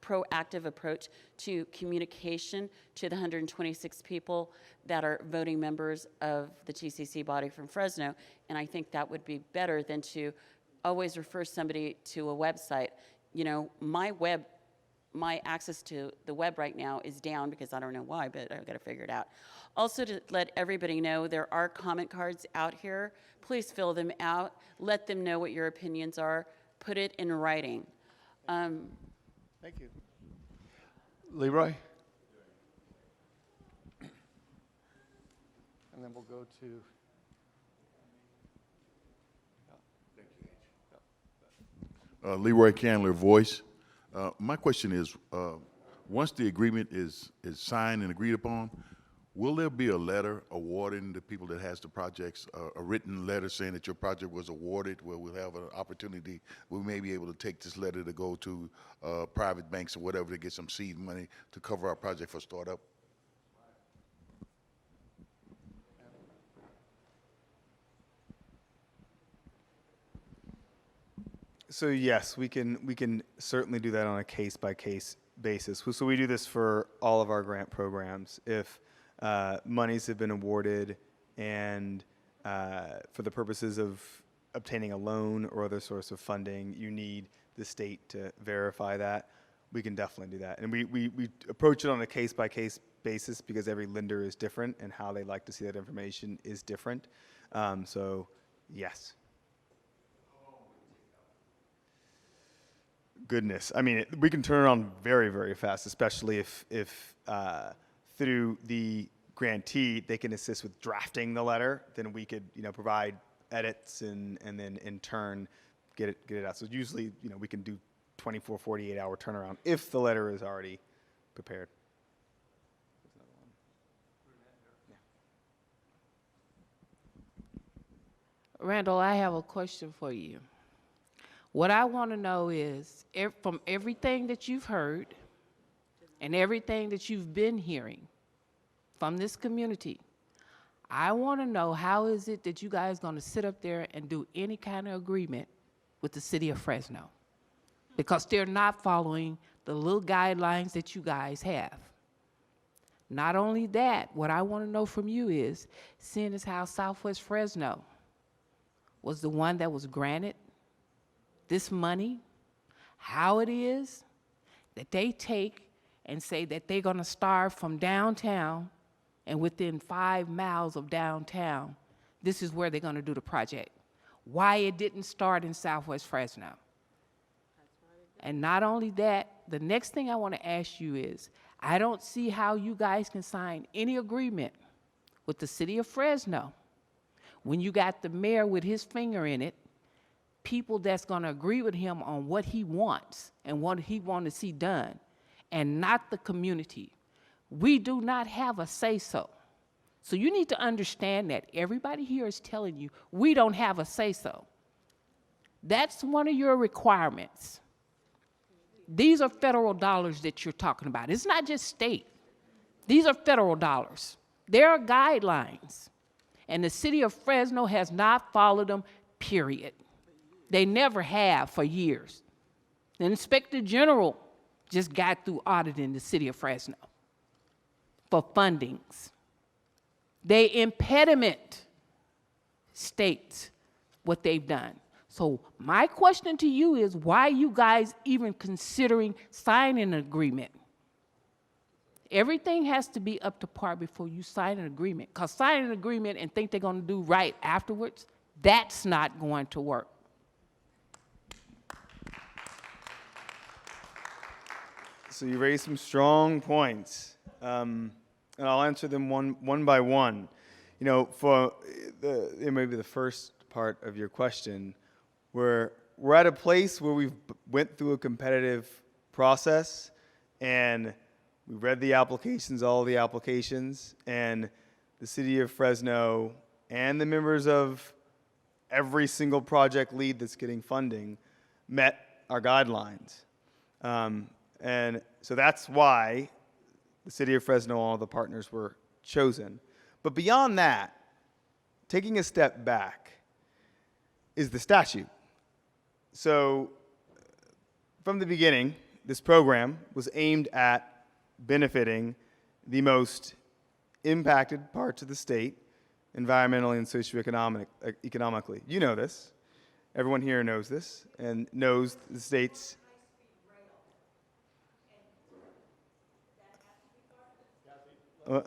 proactive approach to communication to the 126 people that are voting members of the TCC body from Fresno, and I think that would be better than to always refer somebody to a website. You know, my access to the web right now is down because I don't know why, but I've got to figure it out. Also, to let everybody know, there are comment cards out here. Please fill them out. Let them know what your opinions are. Put it in writing. Thank you. Leroy? and then we'll go to. Leroy Candler, Voice. My question is, once the agreement is signed and agreed upon, will there be a letter awarding the people that has the projects, a written letter saying that your project was awarded, where we'll have an opportunity, we may be able to take this letter to go to private banks or whatever to get some seed money to cover our project for startup? So yes, we can certainly do that on a case-by-case basis. So we do this for all of our grant programs. If monies have been awarded and for the purposes of obtaining a loan or other source of funding, you need the state to verify that, we can definitely do that. And we approach it on a case-by-case basis because every lender is different and how they like to see that information is different. So yes. Goodness, I mean, we can turn it on very, very fast, especially if through the grantee they can assist with drafting the letter. Then we could, provide edits and then in turn get it out. So usually, we can do 24, 48-hour turnaround if the letter is already prepared. Randall, I have a question for you. What I want to know is, from everything that you've heard and everything that you've been hearing from this community, I want to know, how is it that you guys going to sit up there and do any kind of agreement with the city of Fresno? Because they're not following the little guidelines that you guys have. Not only that, what I want to know from you is, seeing as how Southwest Fresno was the one that was granted this money, how it is that they take and say that they're going to start from downtown, and within 5 miles of downtown, this is where they're going to do the project. Why it didn't start in Southwest Fresno. And not only that, the next thing I want to ask you is, I don't see how you guys can sign any agreement with the city of Fresno when you got the mayor with his finger in it, people that's going to agree with him on what he wants and what he wants to see done, and not the community. We do not have a say-so. So you need to understand that. Everybody here is telling you, we don't have a say-so. That's one of your requirements. These are federal dollars that you're talking about. It's not just state. These are federal dollars. There are guidelines, and the city of Fresno has not followed them, period. They never have for years. The Inspector General just got through auditing the city of Fresno for fundings. They impediment states what they've done. So my question to you is, why are you guys even considering signing an agreement? Everything has to be up to par before you sign an agreement, because signing an agreement and think they're going to do right afterwards, that's not going to work. So you raised some strong points, and I'll answer them one by one. For maybe the first part of your question, we're at a place where we've went through a competitive process, and we read the applications, all the applications, and the city of Fresno and the members of every single project lead that's getting funding met our guidelines. And so that's why the city of Fresno, all the partners were chosen. But beyond that, taking a step back, is the statute. So from the beginning, this program was aimed at benefiting the most impacted parts of the state, environmentally and socioeconomically. You know this. Everyone here knows this and knows the state's. I'll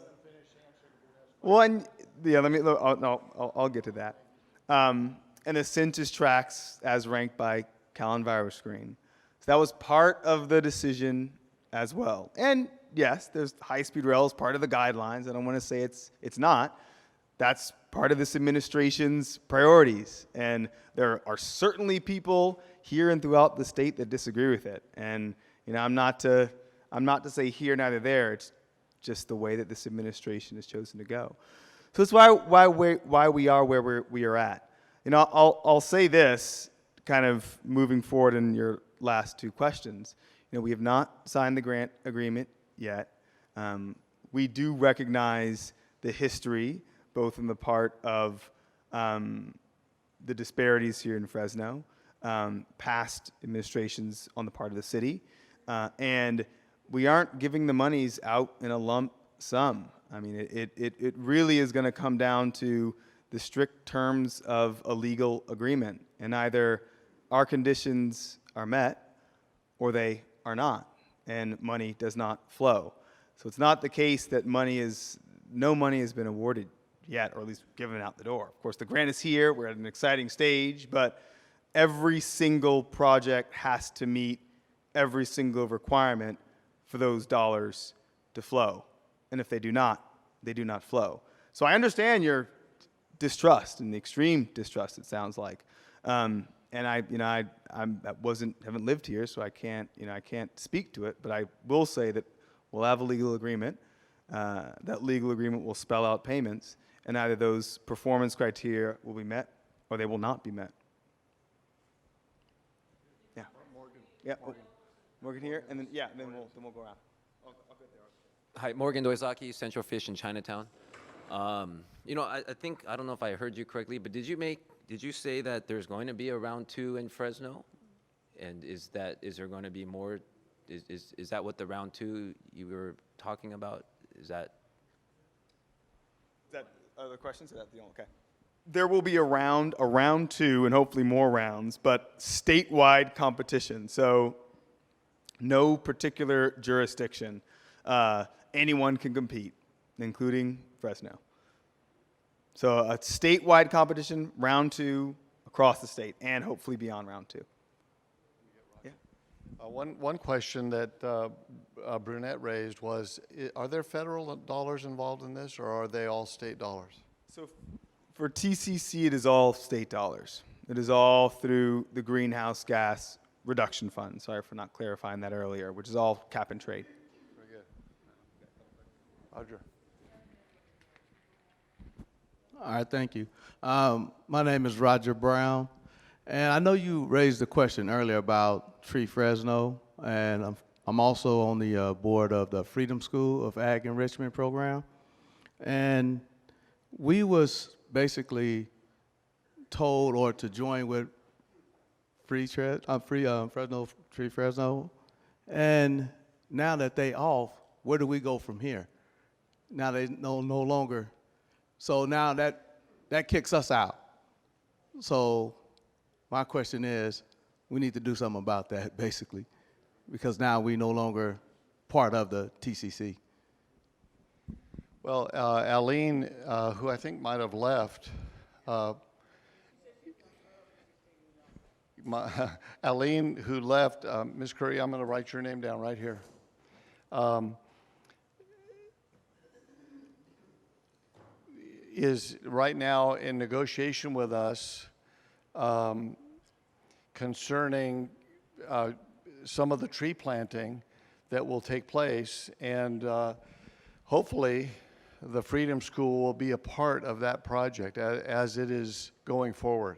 get to that. And the census tracts as ranked by Cal Screen. So that was part of the decision as well. And yes, there's high-speed rail as part of the guidelines. I don't want to say it's not, That's part of this administration's priorities. And there are certainly people here and throughout the state that disagree with it. And I'm not to say here, neither there. It's just the way that this administration has chosen to go. So that's why we are where we are at. I'll say this, kind of moving forward in your last two questions. We have not signed the grant agreement yet. We do recognize the history, both in the part of the disparities here in Fresno, past administrations on the part of the city, and we aren't giving the monies out in a lump sum. I mean, it really is going to come down to the strict terms of a legal agreement, and either our conditions are met or they are not, and money does not flow. So it's not the case that no money has been awarded yet, or at least given out the door. Of course, the grant is here. We're at an exciting stage, but every single project has to meet every single requirement for those dollars to flow. And if they do not flow. So I understand your distrust and the extreme distrust, it sounds like. And I haven't lived here, so I can't speak to it, but I will say that we'll have a legal agreement. That legal agreement will spell out payments, and either those performance criteria will be met or they will not be met. Yeah. Morgan. Yeah. Morgan here, and then then we'll go around. I'll go there. Hi, Morgan Doizaki, Central Fish in Chinatown. I think, I don't know if I heard you correctly, but did you say that there's going to be a round 2 in Fresno? And is there going to be more? Is that what the round 2 you were talking about? Is that other questions? Is that the only? Okay. There will be a round 2, and hopefully more rounds, but statewide competition. So no particular jurisdiction. Anyone can compete, including Fresno. So a statewide competition, round 2, across the state, and hopefully beyond round 2. Yeah. One question that Brunette raised was, are there federal dollars involved in this, or are they all state dollars? So for TCC, it is all state dollars. It is all through the Greenhouse Gas Reduction Fund. Sorry for not clarifying that earlier, which is all cap and trade. Very good. Roger. All right, thank you. My name is Roger Brown, and I know you raised the question earlier about Tree Fresno, and I'm also on the board of the Freedom School of Ag Enrichment Program, and we was basically told or to join with Fresno, Tree Fresno, and now that they off, where do we go from here? Now they no longer. So now that kicks us out. So my question is, we need to do something about that, basically, because now we no longer part of the TCC. Well, Aline, who I think might have left, Aline, who left, Ms. Curry, I'm going to write your name down right here. Is right now in negotiation with us concerning some of the tree planting that will take place, and hopefully the Freedom School will be a part of that project as it is going forward.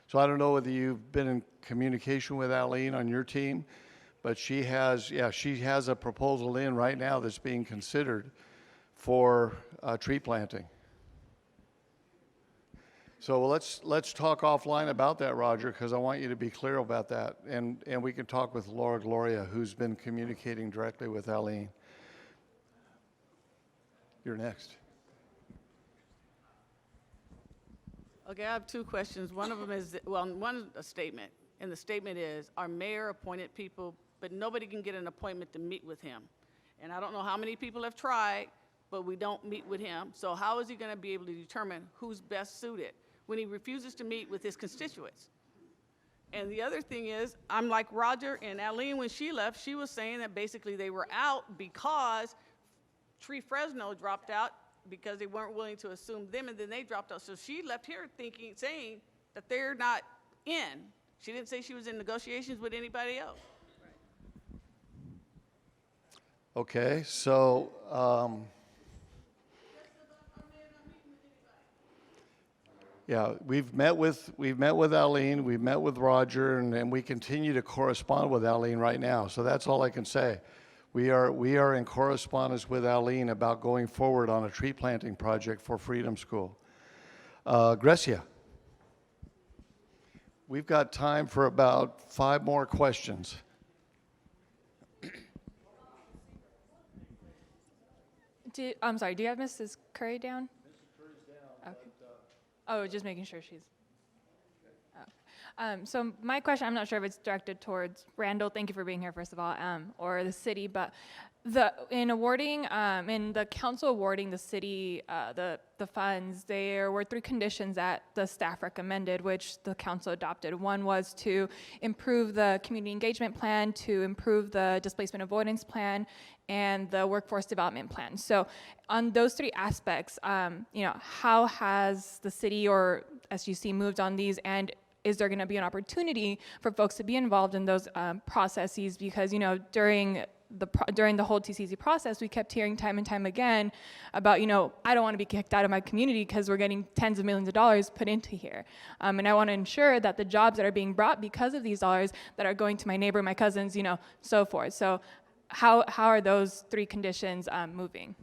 So I don't know whether you've been in communication with Aline on your team, but she has a proposal in right now that's being considered for tree planting. So let's talk offline about that, Roger, because I want you to be clear about that, and we can talk with Laura Gloria, who's been communicating directly with Aline. You're next. Okay, I have two questions. One of them is, one is a statement, and the statement is, our mayor appointed people, but nobody can get an appointment to meet with him. And I don't know how many people have tried, but we don't meet with him. So how is he going to be able to determine who's best suited when he refuses to meet with his constituents? And the other thing is, I'm like Roger and Aline, when she left, she was saying that basically they were out because Tree Fresno dropped out because they weren't willing to assume them, and then they dropped out. So she left here saying that they're not in. She didn't say she was in negotiations with anybody else. Okay, so, yeah, we've met with Aline, we've met with Roger, and we continue to correspond with Aline right now. So that's all I can say. We are in correspondence with Aline about going forward on a tree planting project for Freedom School. Grecia, we've got time for about 5 more questions. I'm sorry, do you have Mrs. Curry down? Mrs. Curry's down. Okay. Oh, just making sure she's. So my question, I'm not sure if it's directed towards Randall. Thank you for being here, first of all, or the city. But in the council awarding the city the funds, there were 3 conditions that the staff recommended, which the council adopted. One was to improve the community engagement plan, to improve the displacement avoidance plan, and the workforce development plan. So on those 3 aspects, how has the city or SGC moved on these, and is there going to be an opportunity for folks to be involved in those processes? Because during the whole TCC process, we kept hearing time and time again about I don't want to be kicked out of my community because we're getting tens of millions of dollars put into here, and I want to ensure that the jobs that are being brought because of these dollars that are going to my neighbor, my cousins, so forth. So how are those 3 conditions moving?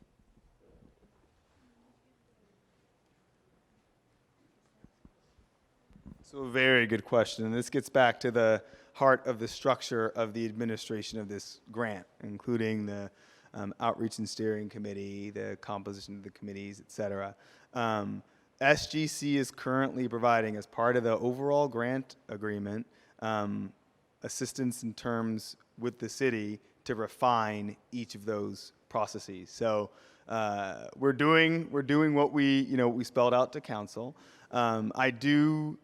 So a very good question. And this gets back to the heart of the structure of the administration of this grant, including the outreach and steering committee, the composition of the committees, et cetera. SGC is currently providing, as part of the overall grant agreement, assistance in terms with the city to refine each of those processes. So we're doing what we spelled out to council. I do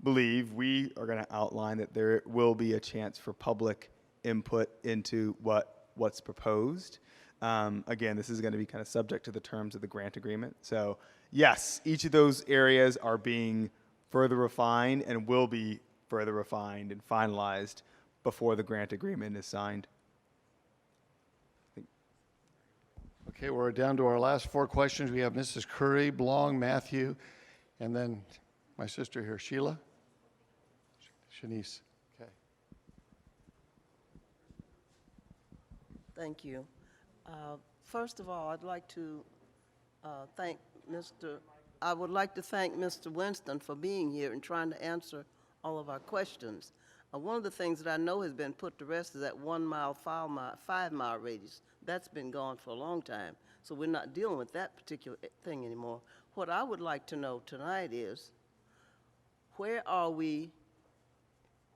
believe we are going to outline that there will be a chance for public input into what's proposed. Again, this is going to be kind of subject to the terms of the grant agreement. So yes, each of those areas are being further refined and will be further refined and finalized before the grant agreement is signed. Okay, we're down to our last 4 questions. We have Mrs. Curry, Blong, Matthew, and then my sister here, Sheila. Shanice. Okay. Thank you. First of all, I'd like to thank Mr. Winston for being here and trying to answer all of our questions. One of the things that I know has been put to rest is that 1 mile, 5 mile radius. That's been gone for a long time. So we're not dealing with that particular thing anymore. What I would like to know tonight is, where are we?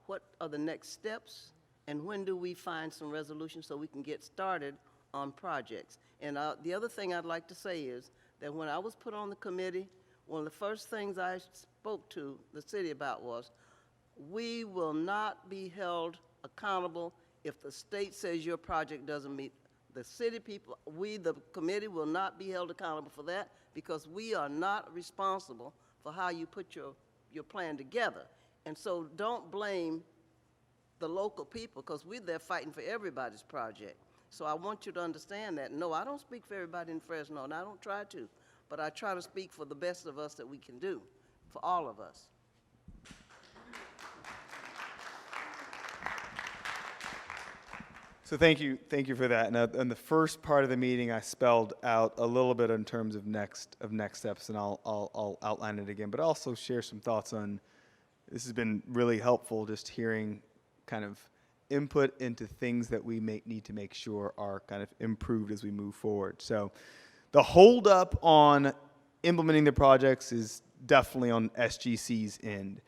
What are the next steps? And when do we find some resolution so we can get started on projects? And the other thing I'd like to say is that when I was put on the committee, one of the first things I spoke to the city about was, we will not be held accountable if the state says your project doesn't meet. The city people, the committee, will not be held accountable for that, because we are not responsible for how you put your plan together. And so don't blame the local people, because we're there fighting for everybody's project. So I want you to understand that. No, I don't speak for everybody in Fresno, and I don't try to, but I try to speak for the best of us that we can do, for all of us. So thank you for that. Now, in the first part of the meeting, I spelled out a little bit in terms of next steps, and I'll outline it again, but also share some thoughts on. This has been really helpful, just hearing kind of input into things that we need to make sure are kind of improved as we move forward. So the holdup on implementing the projects is definitely on SGC's end.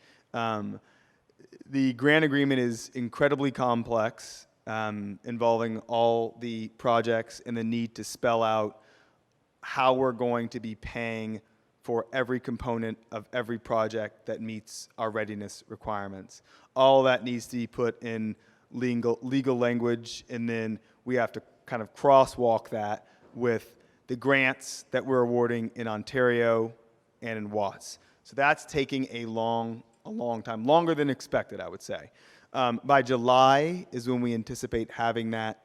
The grant agreement is incredibly complex, involving all the projects and the need to spell out how we're going to be paying for every component of every project that meets our readiness requirements. All that needs to be put in legal language, and then we have to kind of crosswalk that with the the grants that we're awarding in Ontario and in Watts. So that's taking a long time, longer than expected, I would say. By July is when we anticipate having that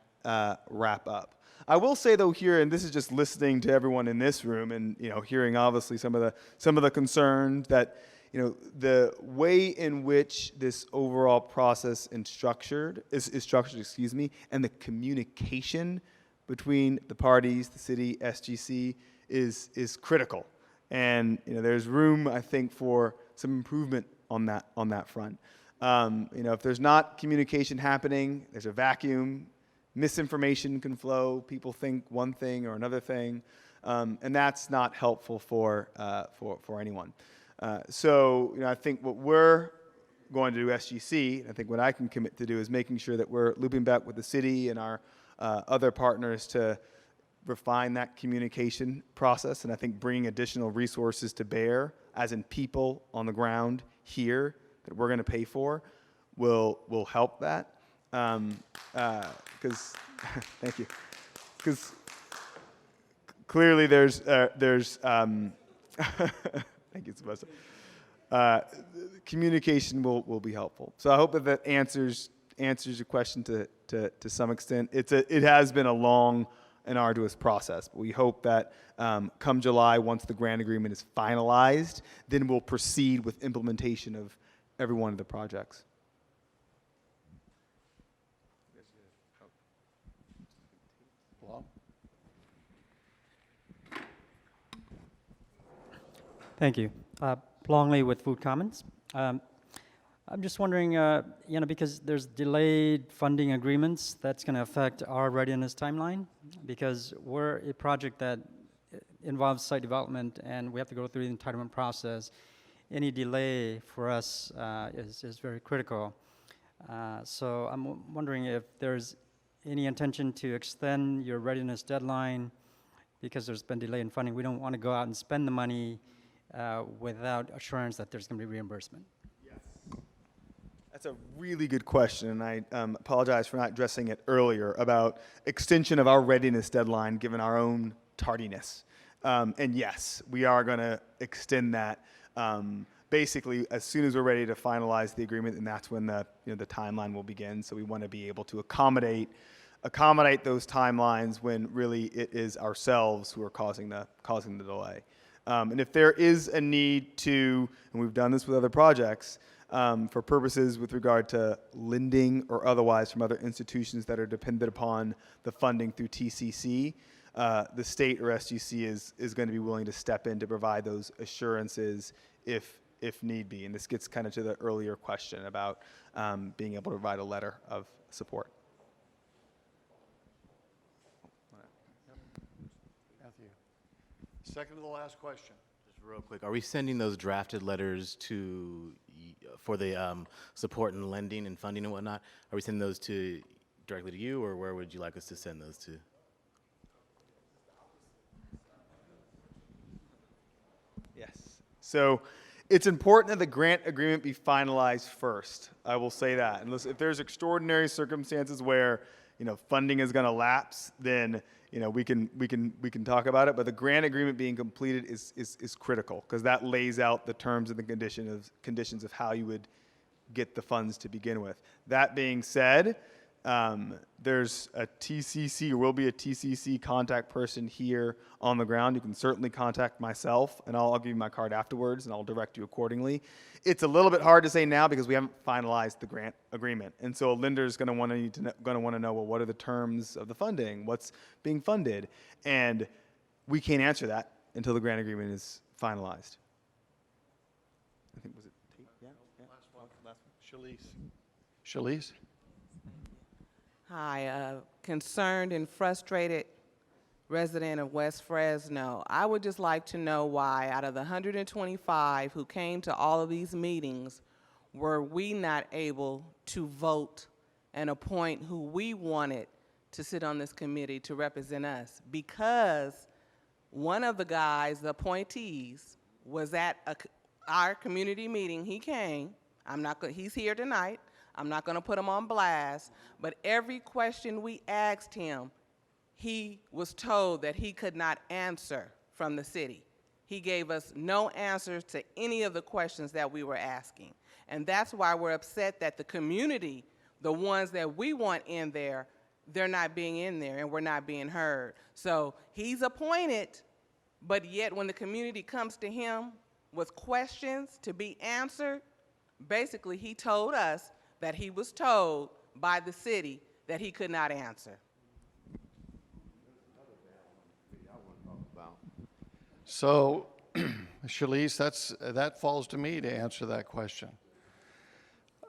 wrap up. I will say though here, and this is just listening to everyone in this room, and hearing obviously some of the concerns that the way in which this overall process is structured, and the communication between the parties, the city, SGC, is critical. And there's room, I think, for some improvement on that front. If there's not communication happening, there's a vacuum. Misinformation can flow. People think one thing or another thing, and that's not helpful for anyone. So I think what we're going to do, SGC, I think what I can commit to do is making sure that we're looping back with the city and our other partners to refine that communication process, and I think bringing additional resources to bear, as in people on the ground here that we're going to pay for, will help that. Because thank you. Because clearly there's thank you, Sebastian. Communication will be helpful. So I hope that answers your question to some extent. It has been a long and arduous process, but we hope that come July, once the grant agreement is finalized, then we'll proceed with implementation of every one of the projects. Thank you. Longley with Food Commons. I'm just wondering, because there's delayed funding agreements, that's going to affect our readiness timeline, because we're a project that involves site development and we have to go through the entitlement process. Any delay for us is very critical. So I'm wondering if there's any intention to extend your readiness deadline because there's been delay in funding. We don't want to go out and spend the money without assurance that there's going to be reimbursement. That's a really good question, and I apologize for not addressing it earlier about extension of our readiness deadline given our own tardiness. And yes, we are going to extend that basically as soon as we're ready to finalize the agreement, and that's when the timeline will begin. So we want to be able to accommodate those timelines when really it is ourselves who are causing the delay. And if there is a need to, and we've done this with other projects, for purposes with regard to lending or otherwise from other institutions that are dependent upon the funding through TCC, the state or SGC is going to be willing to step in to provide those assurances if need be. And this gets kind of to the earlier question about being able to provide a letter of support. Second to the last question. Just real quick, are we sending those drafted letters for the support and lending and funding and whatnot? Are we sending those directly to you, or where would you like us to send those to? Yes. So it's important that the grant agreement be finalized first. I will say that. Unless if there's extraordinary circumstances where funding is going to lapse, then we can talk about it. But the grant agreement being completed is critical, because that lays out the terms and the conditions of how you would get the funds to begin with. That being said, there's a TCC, or will be a TCC contact person here on the ground. You can certainly contact myself, and I'll give you my card afterwards, and I'll direct you accordingly. It's a little bit hard to say now because we haven't finalized the grant agreement, and so a lender is going to want to know, well, what are the terms of the funding? What's being funded? And we can't answer that until the grant agreement is finalized. I think, was it Tate? Yeah. Last one. Shalise. Hi, concerned and frustrated resident of West Fresno. I would just like to know why, out of the 125 who came to all of these meetings, were we not able to vote and appoint who we wanted to sit on this committee to represent us? Because one of the guys, the appointees, was at our community meeting. He came. He's here tonight. I'm not going to put him on blast, but every question we asked him, he was told that he could not answer from the city. He gave us no answers to any of the questions that we were asking. And that's why we're upset that the community, the ones that we want in there, they're not being in there and we're not being heard. So he's appointed, but yet when the community comes to him with questions to be answered, basically he told us that he was told by the city that he could not answer. So, Shalice, that falls to me to answer that question.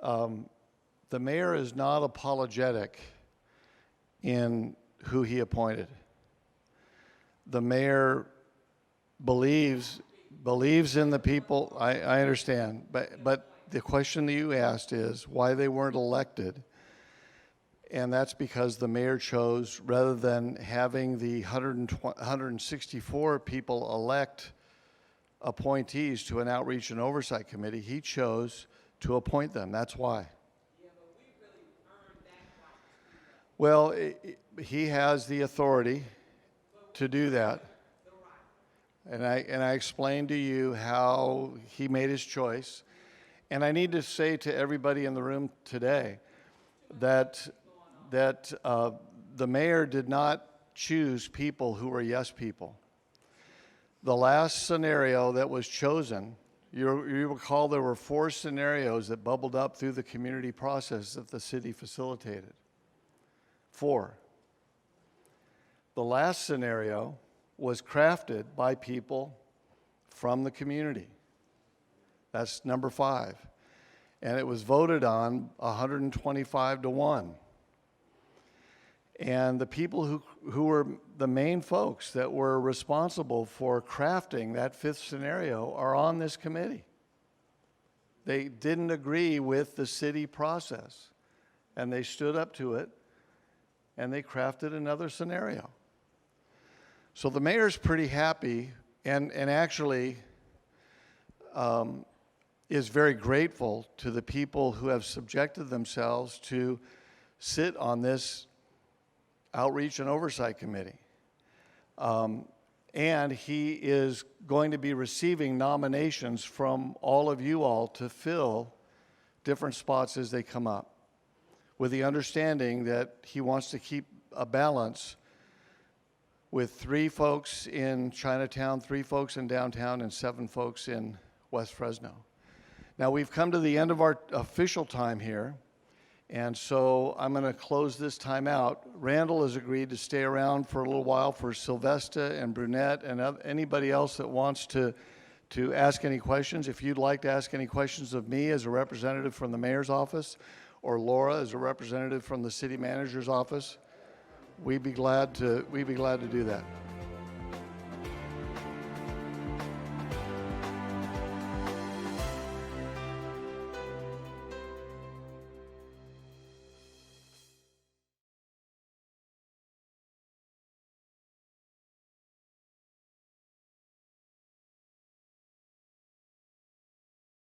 The mayor is not apologetic in who he appointed. The mayor believes in the people. I understand, but the question that you asked is why they weren't elected. And that's because the mayor chose, rather than having the 164 people elect appointees to an outreach and oversight committee, he chose to appoint them. That's why. Well, he has the authority to do that. And I explained to you how he made his choice. And I need to say to everybody in the room today that the mayor did not choose people who were yes people. The last scenario that was chosen, you recall there were 4 scenarios that bubbled up through the community process that the city facilitated. 4. The last scenario was crafted by people from the community. That's number 5. And it was voted on 125 to 1. And the people who were the main folks that were responsible for crafting that 5th scenario are on this committee. They didn't agree with the city process, and they stood up to it, and they crafted another scenario. So the mayor's pretty happy, and actually is very grateful to the people who have subjected themselves to sit on this Outreach and Oversight Committee. And he is going to be receiving nominations from all of you all to fill different spots as they come up, with the understanding that he wants to keep a balance with 3 folks in Chinatown, 3 folks in downtown, and 7 folks in West Fresno. Now, we've come to the end of our official time here, and so I'm going to close this time out. Randall has agreed to stay around for a little while for Sylvester and Brunette and anybody else that wants to ask any questions. If you'd like to ask any questions of me as a representative from the mayor's office, or Laura as a representative from the city manager's office, we'd be glad to do that.